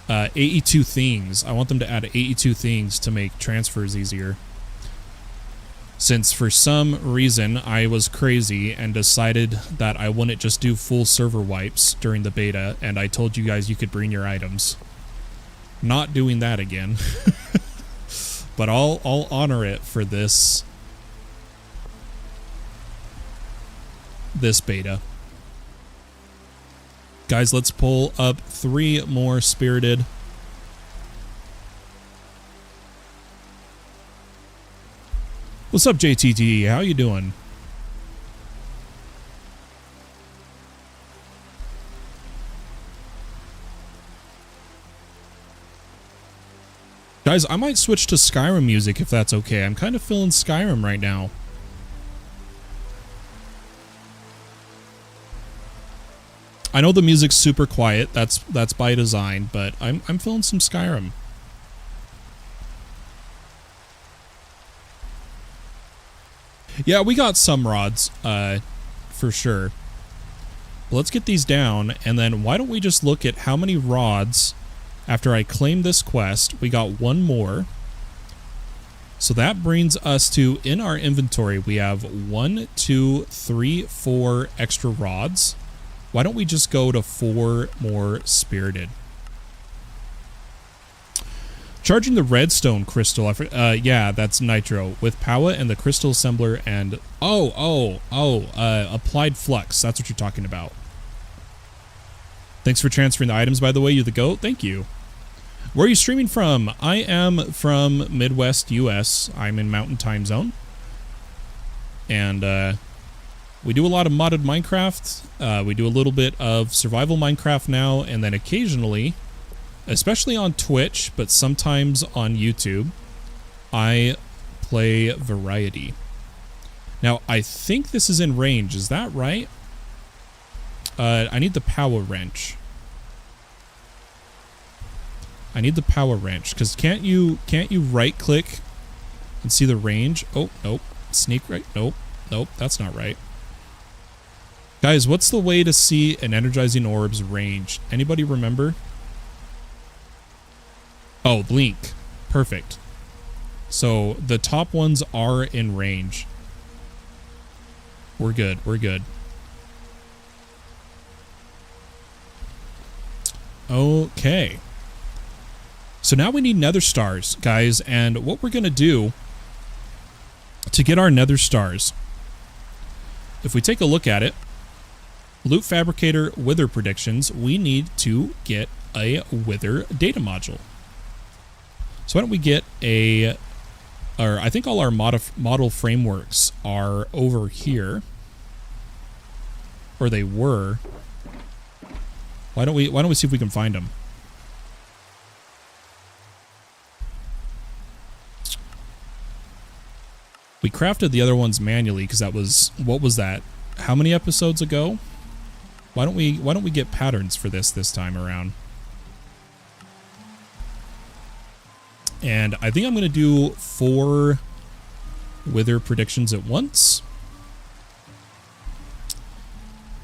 AE2 things. I want them to add AE2 things to make transfers easier. Since for some reason I was crazy and decided that I wouldn't just do full server wipes during the beta, and I told you guys you could bring your items. Not doing that again. But I'll honor it for this beta. Guys, let's pull up 3 more Spirited. What's up, JTT? How you doing? Guys, I might switch to Skyrim music if that's okay. I'm kind of feeling Skyrim right now. I know the music's super quiet. That's by design, but I'm feeling some Skyrim. Yeah, we got some rods, for sure. Let's get these down, and then why don't we just look at how many rods after I claim this quest. We got one more. So that brings us to, in our inventory, we have 1, 2, 3, 4 extra rods. Why don't we just go to 4 more spirited? Charging the redstone crystal. Yeah, that's nitro with Powa and the crystal assembler and applied flux. That's what you're talking about. Thanks for transferring the items, by the way. You're the GOAT. Thank you. Where are you streaming from? I am from Midwest US. I'm in Mountain Time Zone. And we do a lot of modded Minecraft. We do a little bit of survival Minecraft now, and then occasionally, especially on Twitch, but sometimes on YouTube, I play variety. Now, I think this is in range. Is that right? I need the power wrench. I need the power wrench, because can't you right click and see the range? Oh, nope. Sneak right. Nope. Nope, that's not right. Guys, what's the way to see an energizing orb's range? Anybody remember? Oh, blink. Perfect. So the top ones are in range. We're good. We're good. Okay. So now we need nether stars, guys, and what we're going to do to get our nether stars, if we take a look at it, Loot Fabricator Wither Predictions, we need to get a Wither data module. So why don't we get a, or I think all our model frameworks are over here, or they were. Why don't we see if we can find them? We crafted the other ones manually because that was, what was that? How many episodes ago? Why don't we get patterns for this time around? And I think I'm going to do 4 Wither predictions at once.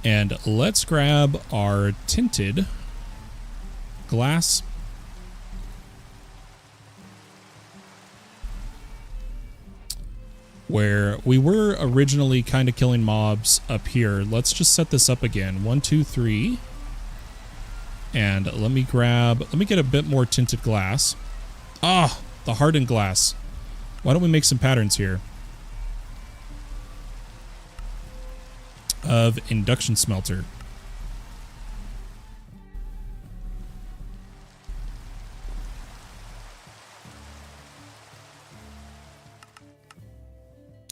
And let's grab our tinted glass. Where we were originally kind of killing mobs up here. Let's just set this up again. 1, 2, 3. And let me get a bit more tinted glass. Ah, the hardened glass. Why don't we make some patterns here? Of induction smelter.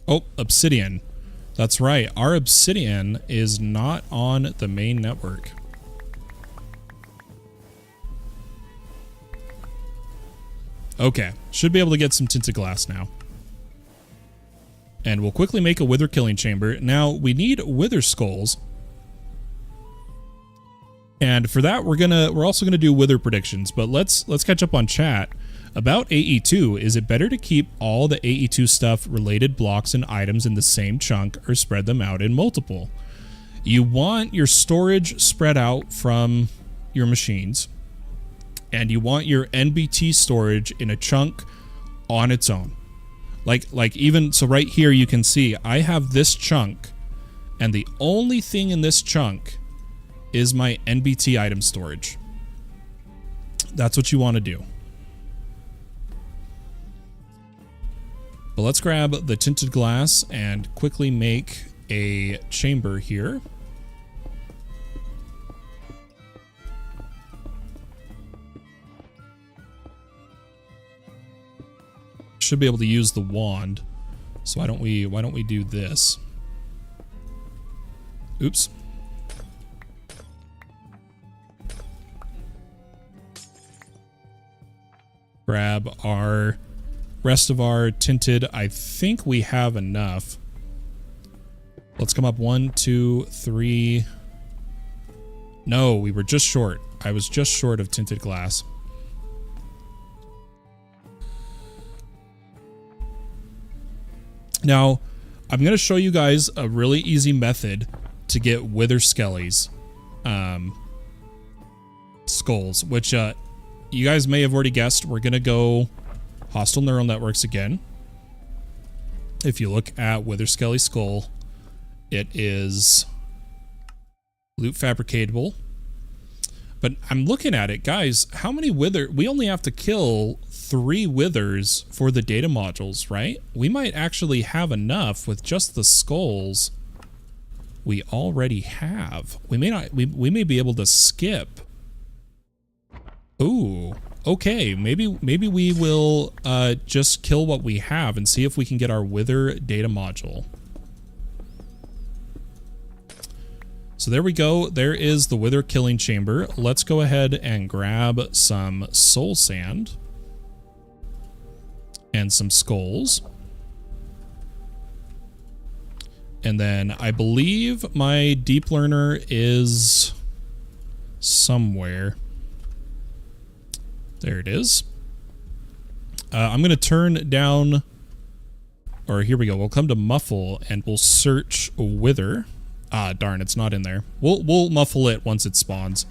Oh, obsidian. That's right. Our obsidian is not on the main network. Okay. Should be able to get some tinted glass now. And we'll quickly make a wither killing chamber. Now, we need wither skulls. And for that, we're also gonna do wither predictions, but let's catch up on chat. About AE2, is it better to keep all the AE2 stuff related blocks and items in the same chunk or spread them out in multiple? You want your storage spread out from your machines, and you want your NBT storage in a chunk on its own. Like even, so right here you can see I have this chunk, and the only thing in this chunk is my NBT item storage. That's what you want to do. But let's grab the tinted glass and quickly make a chamber here. Should be able to use the wand So why don't we do this? Oops. Grab our rest of our tinted. I think we have enough. Let's come up 1, 2, 3. No, we were just short. I was just short of tinted glass. Now, I'm going to show you guys a really easy method to get Wither Skelly's skulls, which you guys may have already guessed. We're going to go Hostile Neural Networks again. If you look at Wither Skelly skull, it is loot fabricatable. But I'm looking at it, guys. How many wither? We only have to kill 3 withers for the data modules, right? We might actually have enough with just the skulls we already have. We may not. We may be able to skip. Ooh. Okay. Maybe we will just kill what we have and see if we can get our wither data module. So there we go. There is the wither killing chamber. Let's go ahead and grab some soul sand and some skulls. And then I believe my deep learner is somewhere. There it is. I'm going to turn down, or here we go. We'll come to muffle and we'll search wither. Ah, darn, it's not in there. We'll muffle it once it spawns.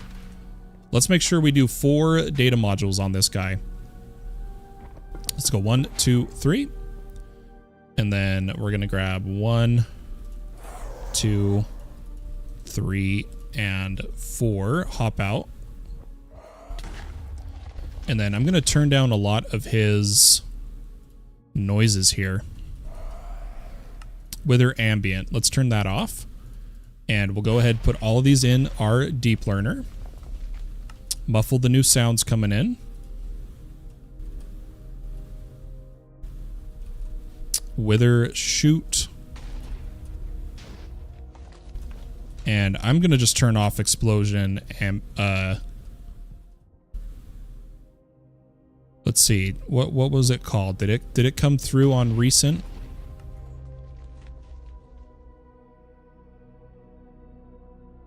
Let's make sure we do 4 data modules on this guy. Let's go 1, 2, 3. And then we're going to grab 1, 2, 3, and 4. Hop out. And then I'm going to turn down a lot of his noises here. Wither ambient. Let's turn that off. And we'll go ahead and put all of these in our deep learner. Muffle the new sounds coming in. Wither shoot. And I'm going to just turn off explosion and let's see. What was it called? Did it come through on recent?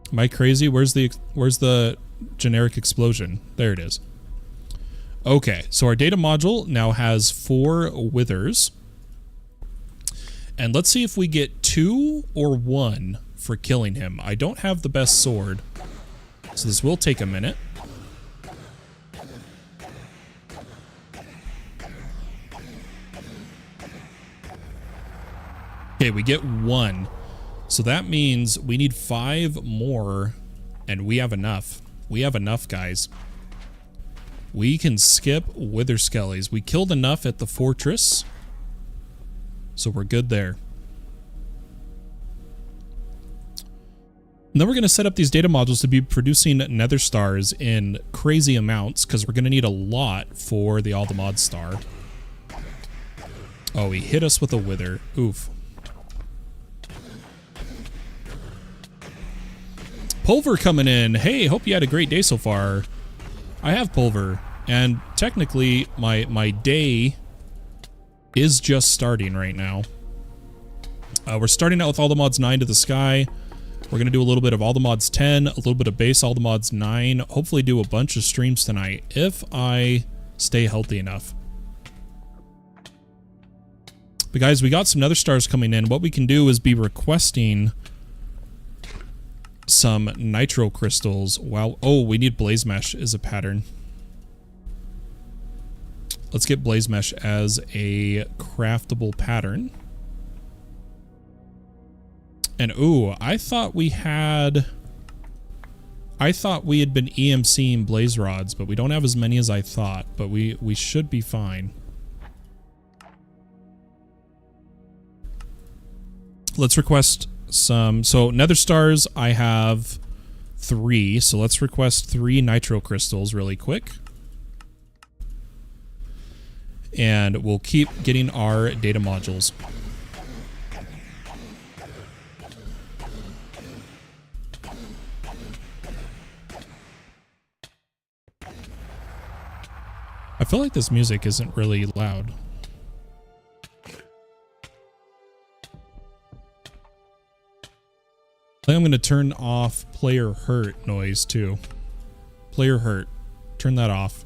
Am I crazy? Where's the generic explosion? There it is. Okay, so our data module now has 4 withers. And let's see if we get 2 or 1 for killing him. I don't have the best sword, so this will take a minute. Okay, we get 1. So that means we need 5 more, and we have enough. We have enough, guys. We can skip Wither Skellies. We killed enough at the fortress, so we're good there. And then we're going to set up these data modules to be producing nether stars in crazy amounts, because we're going to need a lot for the Allthemod star. Oh, he hit us with a wither. Oof. Pulver coming in. Hey, hope you had a great day so far. I have Pulver, and technically my day is just starting right now. We're starting out with Allthemods 9 to the sky. We're going to do a little bit of Allthemods 10, a little bit of base Allthemods 9, hopefully do a bunch of streams tonight if I stay healthy enough. But guys, we got some nether stars coming in. What we can do is be requesting some nitro crystals while... Oh, we need blaze mesh as a pattern. Let's get blaze mesh as a craftable pattern. And ooh, I thought we had been EMCing blaze rods, but we don't have as many as I thought, but we should be fine. Let's request some. So nether stars, I have 3, so let's request 3 nitro crystals really quick. And we'll keep getting our data modules. feel like this music isn't really loud. I think I'm going to turn off player hurt noise too. Player hurt. Turn that off.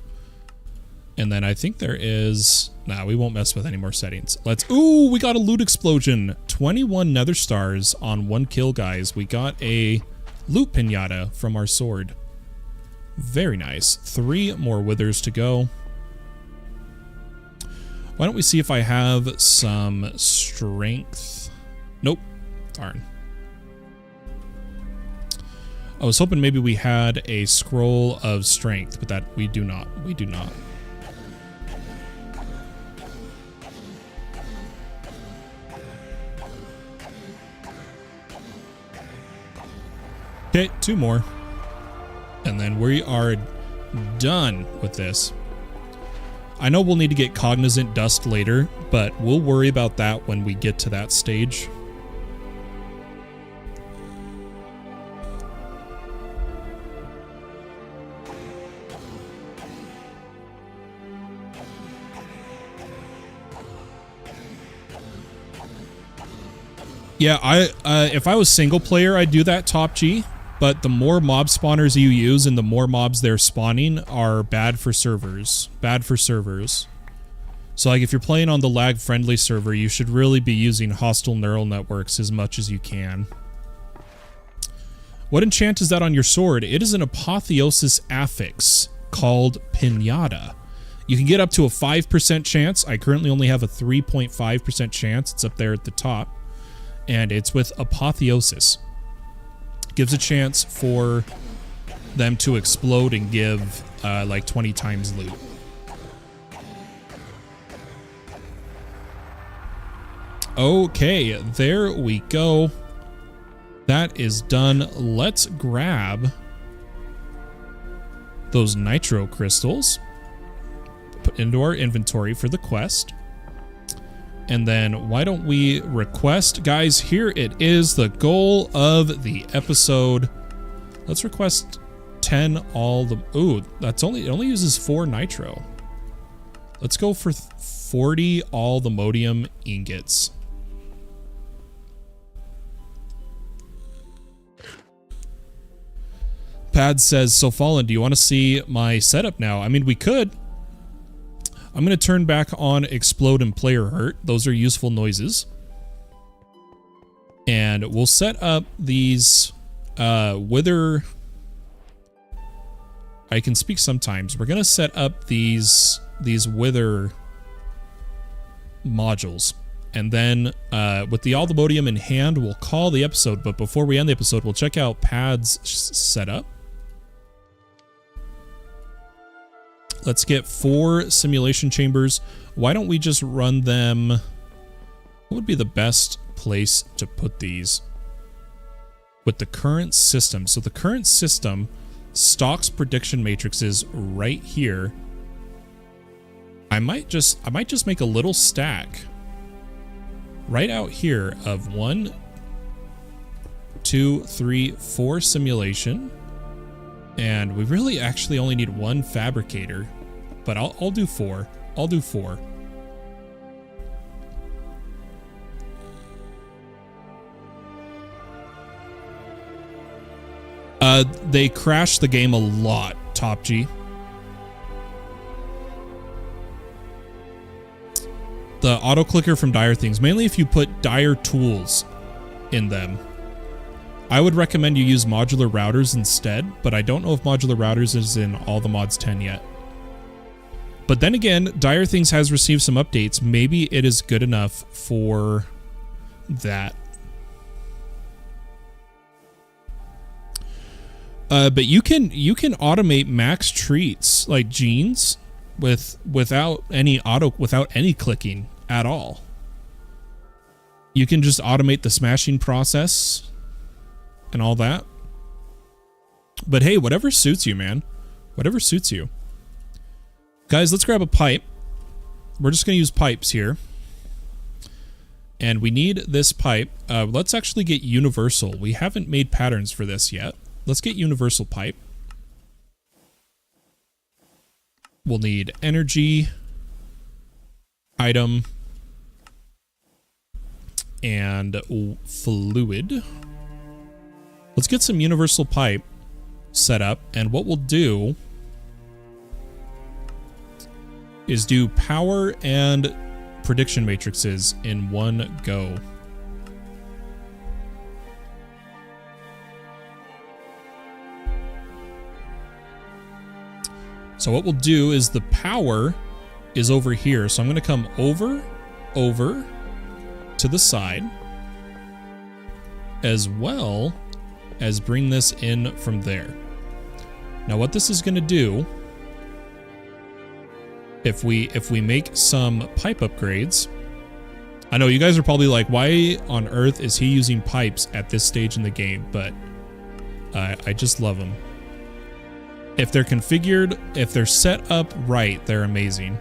And then I think there is... Nah, we won't mess with any more settings. Let's... Ooh, we got a loot explosion. 21 nether stars on 1 kill, guys. We got a loot pinata from our sword. Very nice. 3 more withers to go. Why don't we see if I have some strength? Nope. Darn. I was hoping maybe we had a scroll of strength, but that we do not. We do not. Okay, 2 more. And then we are done with this. I know we'll need to get cognizant dust later, but we'll worry about that when we get to that stage. Yeah, if I was single player, I'd do that top G, but the more mob spawners you use and the more mobs they're spawning are bad for servers. Bad for servers. So like if you're playing on the lag-friendly server, you should really be using hostile neural networks as much as you can. What enchant is that on your sword? It is an apotheosis affix called Pinata. You can get up to a 5% chance. I currently only have a 3.5% chance. It's up there at the top. And it's with apotheosis. Gives a chance for them to explode and give like 20 times loot. Okay, there we go. That is done. Let's grab those nitro crystals, put into our inventory for the quest. And then why don't we request, guys, here it is, the goal of the episode. Let's request 10 all the, ooh, that's only, it only uses 4 nitro. Let's go for 40 Allthemodium ingots. Pad says, so Fallen, do you want to see my setup now? I mean, we could. I'm going to turn back on Explode and Player Hurt. Those are useful noises. And we'll set up these Wither... I can speak sometimes. We're going to set up these Wither modules. And then with the Allthemodium in hand, we'll call the episode. But before we end the episode, we'll check out Pad's setup. Let's get 4 simulation chambers. Why don't we just run them? What would be the best place to put these? With the current system. So the current system stocks prediction matrices right here. I might just make a little stack right out here of 1, 2, 3, 4 simulation. And we really actually only need 1 fabricator, but I'll do 4. I'll do 4. They crash the game a lot, Top G. The auto clicker from Dire Things, mainly if you put Dire tools in them. I would recommend you use modular routers instead, but I don't know if modular routers is in Allthemods 10 yet. But then again, Dire Things has received some updates. Maybe it is good enough for that. But you can automate max treats like genes without any clicking at all. You can just automate the smashing process and all that. But hey, whatever suits you, man. Whatever suits you. Guys, let's grab a pipe. We're just going to use pipes here. And we need this pipe. Let's actually get universal. We haven't made patterns for this yet. Let's get universal pipe. We'll need energy, item, and fluid. Let's get some universal pipe set up, and what we'll do is do power and prediction matrices in one go. So what we'll do is the power is over here. So I'm going to come over to the side, as well as bring this in from there. Now what this is going to do, if we make some pipe upgrades, I know you guys are probably like, why on earth is he using pipes at this stage in the game? But I just love them. If they're configured, if they're set up right, they're amazing.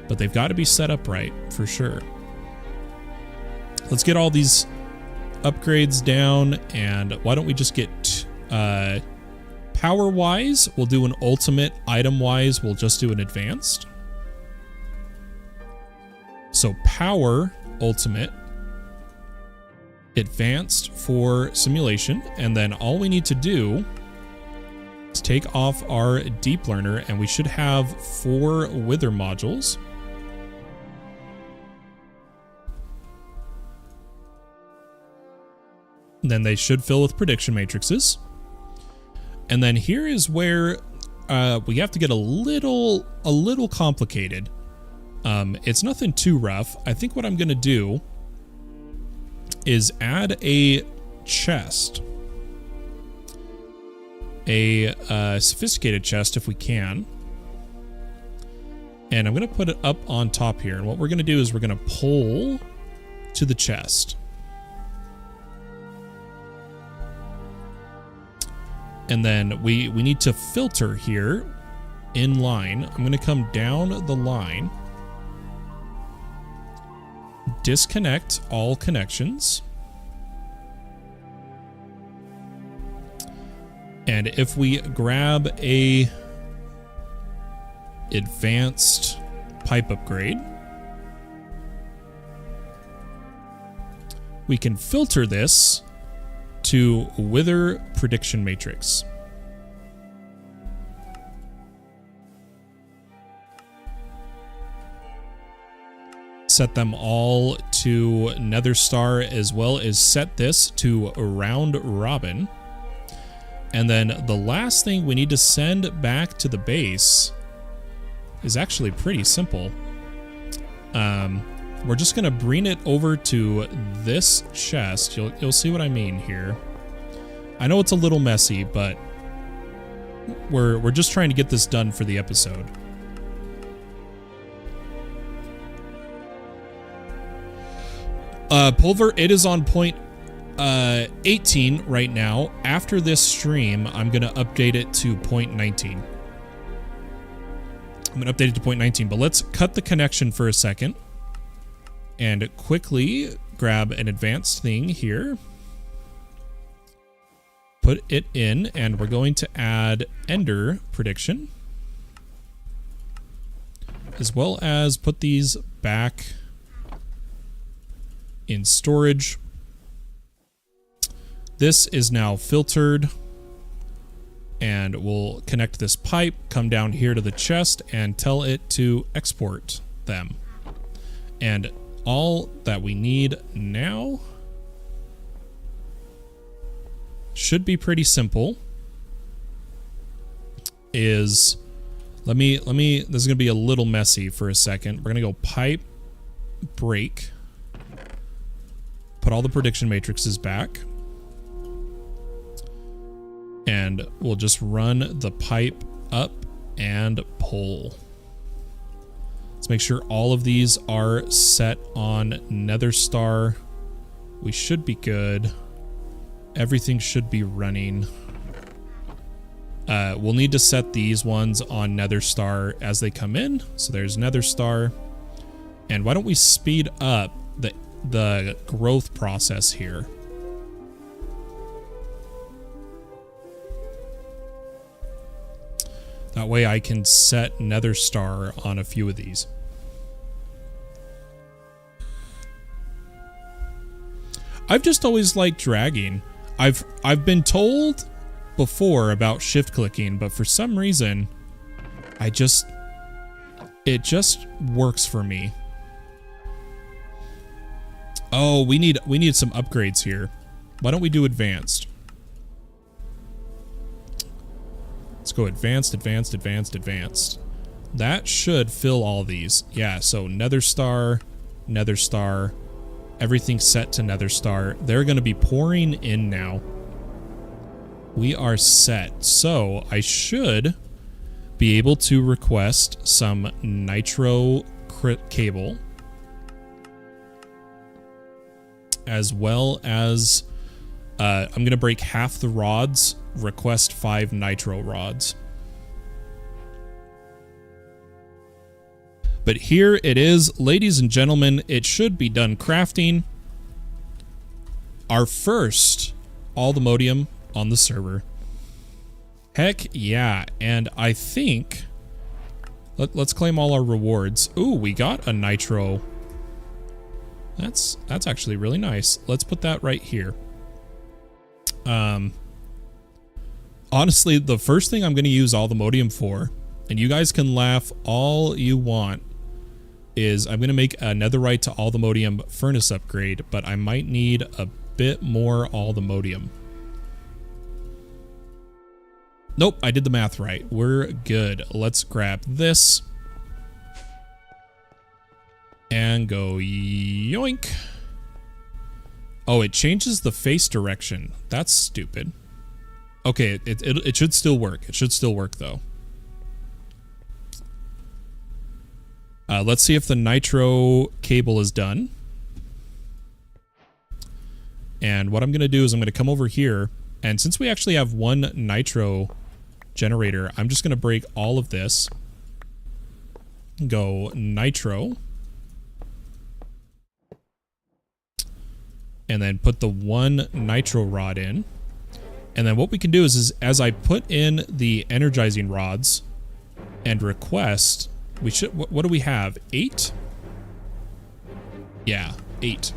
But they've got to be set up right for sure. Let's get all these upgrades down, and why don't we just get power-wise, we'll do an ultimate. Item-wise, we'll just do an advanced. So power, ultimate, advanced for simulation, and then all we need to do is take off our deep learner, and we should have 4 wither modules. Then they should fill with prediction matrices. And then here is where we have to get a little complicated. It's nothing too rough. I think what I'm going to do is add a chest. A sophisticated chest if we can. And I'm going to put it up on top here. And what we're going to do is we're going to pull to the chest. And then we need to filter here in line. I'm going to come down the line, disconnect all connections. And if we grab a advanced pipe upgrade, we can filter this to wither prediction matrix. Set them all to nether star, as well as set this to round robin. And then the last thing we need to send back to the base is actually pretty simple. We're just going to bring it over to this chest. You'll see what I mean here. I know it's a little messy, but we're just trying to get this done for the episode. Pulver, it is on point 18 right now. After this stream, I'm going to update it to point 19. I'm going to update it to point 19, but let's cut the connection for a second and quickly grab an advanced thing here. Put it in, and we're going to add Ender prediction, as well as put these back in storage. This is now filtered, and we'll connect this pipe, come down here to the chest, and tell it to export them. And all that we need now should be pretty simple. Is let me this is gonna be a little messy for a second. We're gonna go pipe break, put all the prediction matrices back, and we'll just run the pipe up and pull. Let's make sure all of these are set on nether star. We should be good. Everything should be running. We'll need to set these ones on nether star as they come in. So there's nether star. And why don't we speed up the growth process here? That way I can set Nether Star on a few of these. I've just always liked dragging. I've been told before about shift clicking, but for some reason it just works for me. Oh, we need some upgrades here. Why don't we do advanced? Let's go advanced, advanced, advanced, advanced. That should fill all these. Yeah, so Nether Star, everything set to Nether Star. They're going to be pouring in now. We are set. So I should be able to request some nitro cable, as well as I'm going to break half the rods, request 5 nitro rods. But here it is, ladies and gentlemen, it should be done crafting our first Allthemodium on the server. Heck yeah, and I think let's claim all our rewards. Ooh, we got a nitro. That's actually really nice. Let's put that right here. Honestly, the first thing I'm going to use Allthemodium for, and you guys can laugh all you want, is I'm going to make a netherite to Allthemodium furnace upgrade, but I might need a bit more Allthemodium. Nope, I did the math right. We're good. Let's grab this and go yoink. Oh, it changes the face direction. That's stupid. Okay, it should still work. It should still work though. Let's see if the nitro cable is done. And what I'm going to do is I'm going to come over here, and since we actually have one nitro generator, I'm just going to break all of this. Go nitro. And then put the one nitro rod in. And then what we can do is as I put in the energizing rods and request, we should, what do we have? 8? Yeah, 8.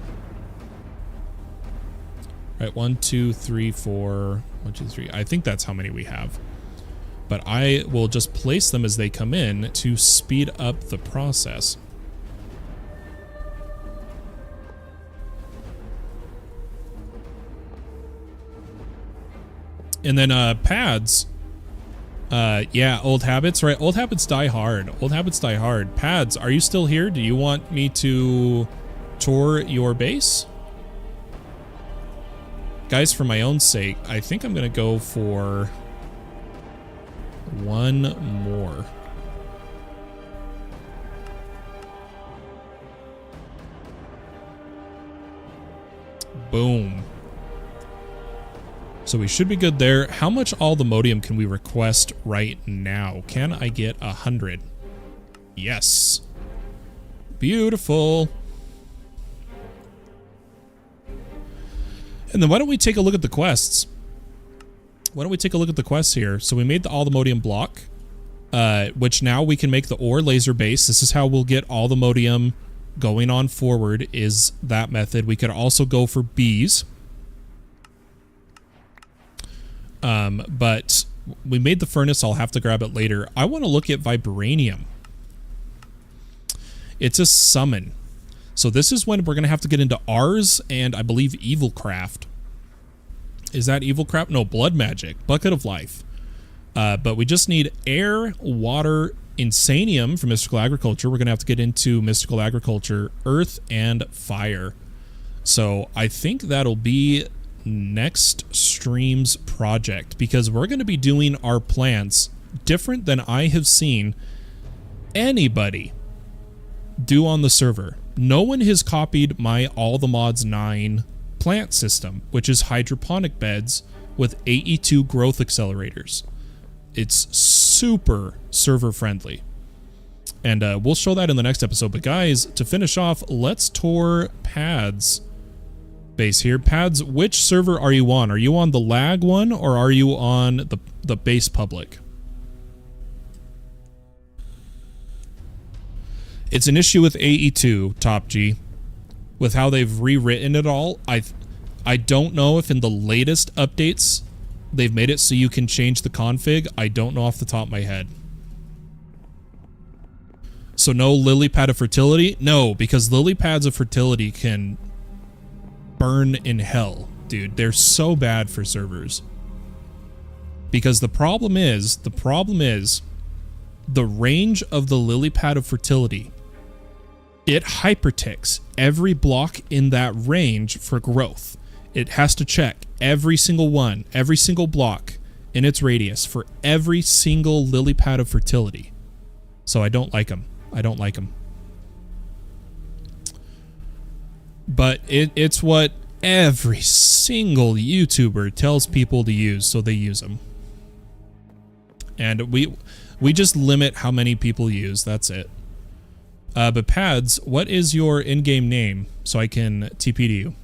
Right, 1, 2, 3, 4, 1, 2, 3. I think that's how many we have. But I will just place them as they come in to speed up the process. And then pads. Yeah, old habits, right? Old habits die hard. Old habits die hard. Pads, are you still here? Do you want me to tour your base? Guys, for my own sake, I think I'm going to go for one more. Boom. So we should be good there. How much Allthemodium can we request right now? Can I get 100? Yes. Beautiful. And then why don't we take a look at the quests? Why don't we take a look at the quests here? So we made the Allthemodium block, which now we can make the ore laser base. This is how we'll get Allthemodium going on forward, is that method. We could also go for bees. But we made the furnace. I'll have to grab it later. I want to look at vibranium. It's a summon. So this is when we're going to have to get into ours and I believe Evilcraft. Is that Evilcraft? No, blood magic. Bucket of life. But we just need air, water, insanium for mystical agriculture. We're going to have to get into mystical agriculture, earth, and fire. So I think that'll be next stream's project, because we're going to be doing our plants different than I have seen anybody do on the server. No one has copied my Allthemods 9 plant system, which is hydroponic beds with AE2 growth accelerators. It's super server friendly, and we'll show that in the next episode. But guys, to finish off, let's tour pads base here. Pads, which server are you on? Are you on the lag one, or are you on the base public? It's an issue with AE2, Top G, with how they've rewritten it all. I don't know if in the latest updates they've made it so you can change the config. I don't know off the top of my head. So no lily pad of fertility? No, because lily pads of fertility can burn in hell, dude. They're so bad for servers. Because the problem is the range of the lily pad of fertility. It hyperticks every block in that range for growth. It has to check every single one, every single block in its radius for every single lily pad of fertility. So I don't like them. I don't like them. But it's what every single YouTuber tells people to use, so they use them. And we just limit how many people use, that's it. But Pads, what is your in-game name so I can TP to you?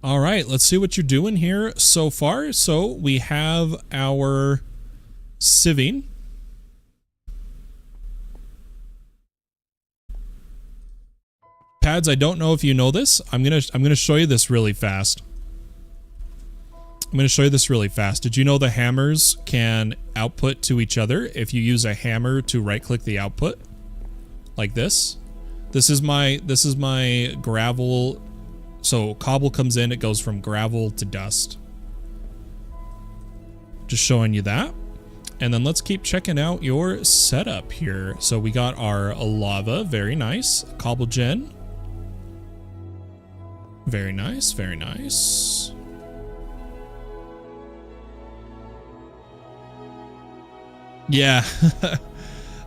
All right, let's see what you're doing here so far. So we have our sieving. Pads, I don't know if you know this. I'm gonna show you this really fast. Did you know the hammers can output to each other if you use a hammer to right-click the output? Like this. This is my gravel. So cobble comes in, it goes from gravel to dust. Just showing you that. And then let's keep checking out your setup here. So we got our lava, very nice. Cobble gen. Very nice, very nice. Yeah.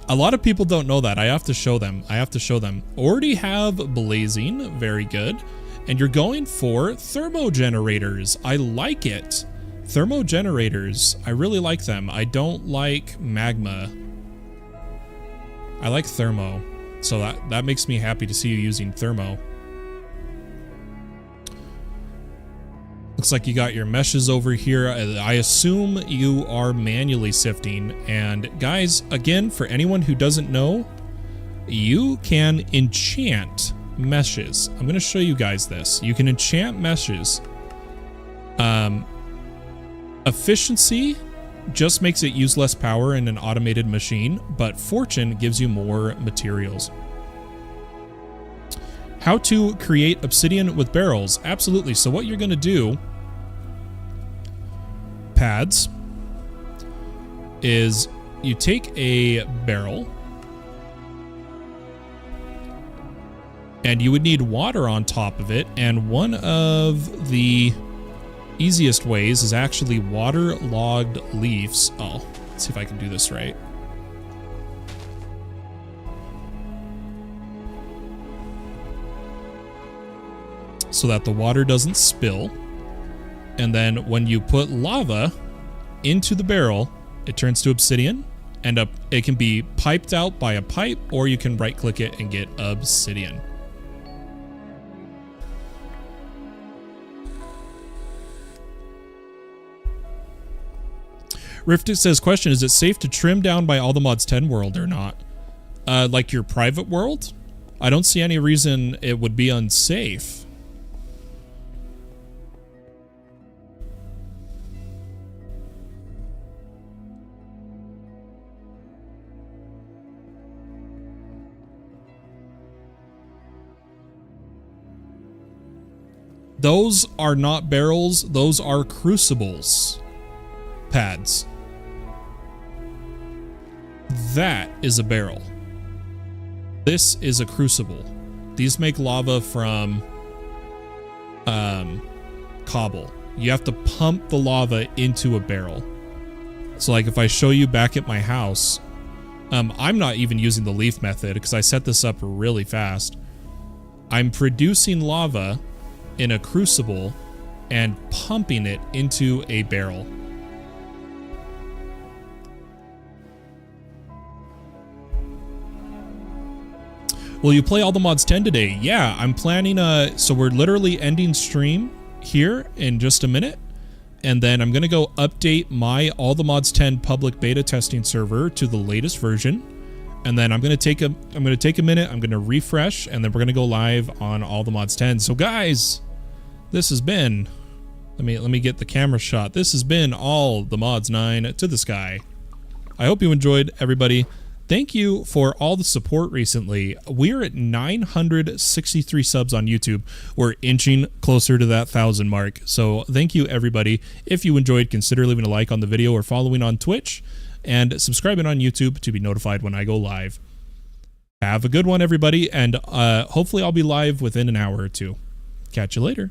A lot of people don't know that. I have to show them. Already have blazing, very good. And you're going for thermo generators. I like it. Thermo generators, I really like them. I don't like magma. I like thermo. So that makes me happy to see you using thermo. Looks like you got your meshes over here. I assume you are manually sifting. And guys, again, for anyone who doesn't know, you can enchant meshes. I'm going to show you guys this. You can enchant meshes. Efficiency just makes it use less power in an automated machine, but fortune gives you more materials. How to create obsidian with barrels? Absolutely. So what you're going to do, Pads, is you take a barrel and you would need water on top of it, and one of the easiest ways is actually water-logged leaves. Oh, let's see if I can do this right. So that the water doesn't spill. And then when you put lava into the barrel, it turns to obsidian, and it can be piped out by a pipe, or you can right-click it and get obsidian. Rifted says, question, is it safe to trim down by Allthemods 10 world or not? Like your private world? I don't see any reason it would be unsafe. Those are not barrels, those are crucibles. Pads. That is a barrel. This is a crucible. These make lava from cobble. You have to pump the lava into a barrel. So like if I show you back at my house, I'm not even using the leaf method because I set this up really fast. I'm producing lava in a crucible and pumping it into a barrel. Will you play All the Mods 10 today? Yeah, I'm planning, so we're literally ending stream here in just a minute. And then I'm going to go update my All the Mods 10 public beta testing server to the latest version. And then I'm going to take a minute, I'm going to refresh, and then we're going to go live on All the Mods 10. So guys, this has been, let me get the camera shot. This has been All the Mods 9 to the sky. I hope you enjoyed, everybody. Thank you for all the support recently. We're at 963 subs on YouTube. We're inching closer to that 1,000 mark. So thank you, everybody. If you enjoyed, consider leaving a like on the video or following on Twitch and subscribing on YouTube to be notified when I go live. Have a good one, everybody, and hopefully I'll be live within an hour or two. Catch you later.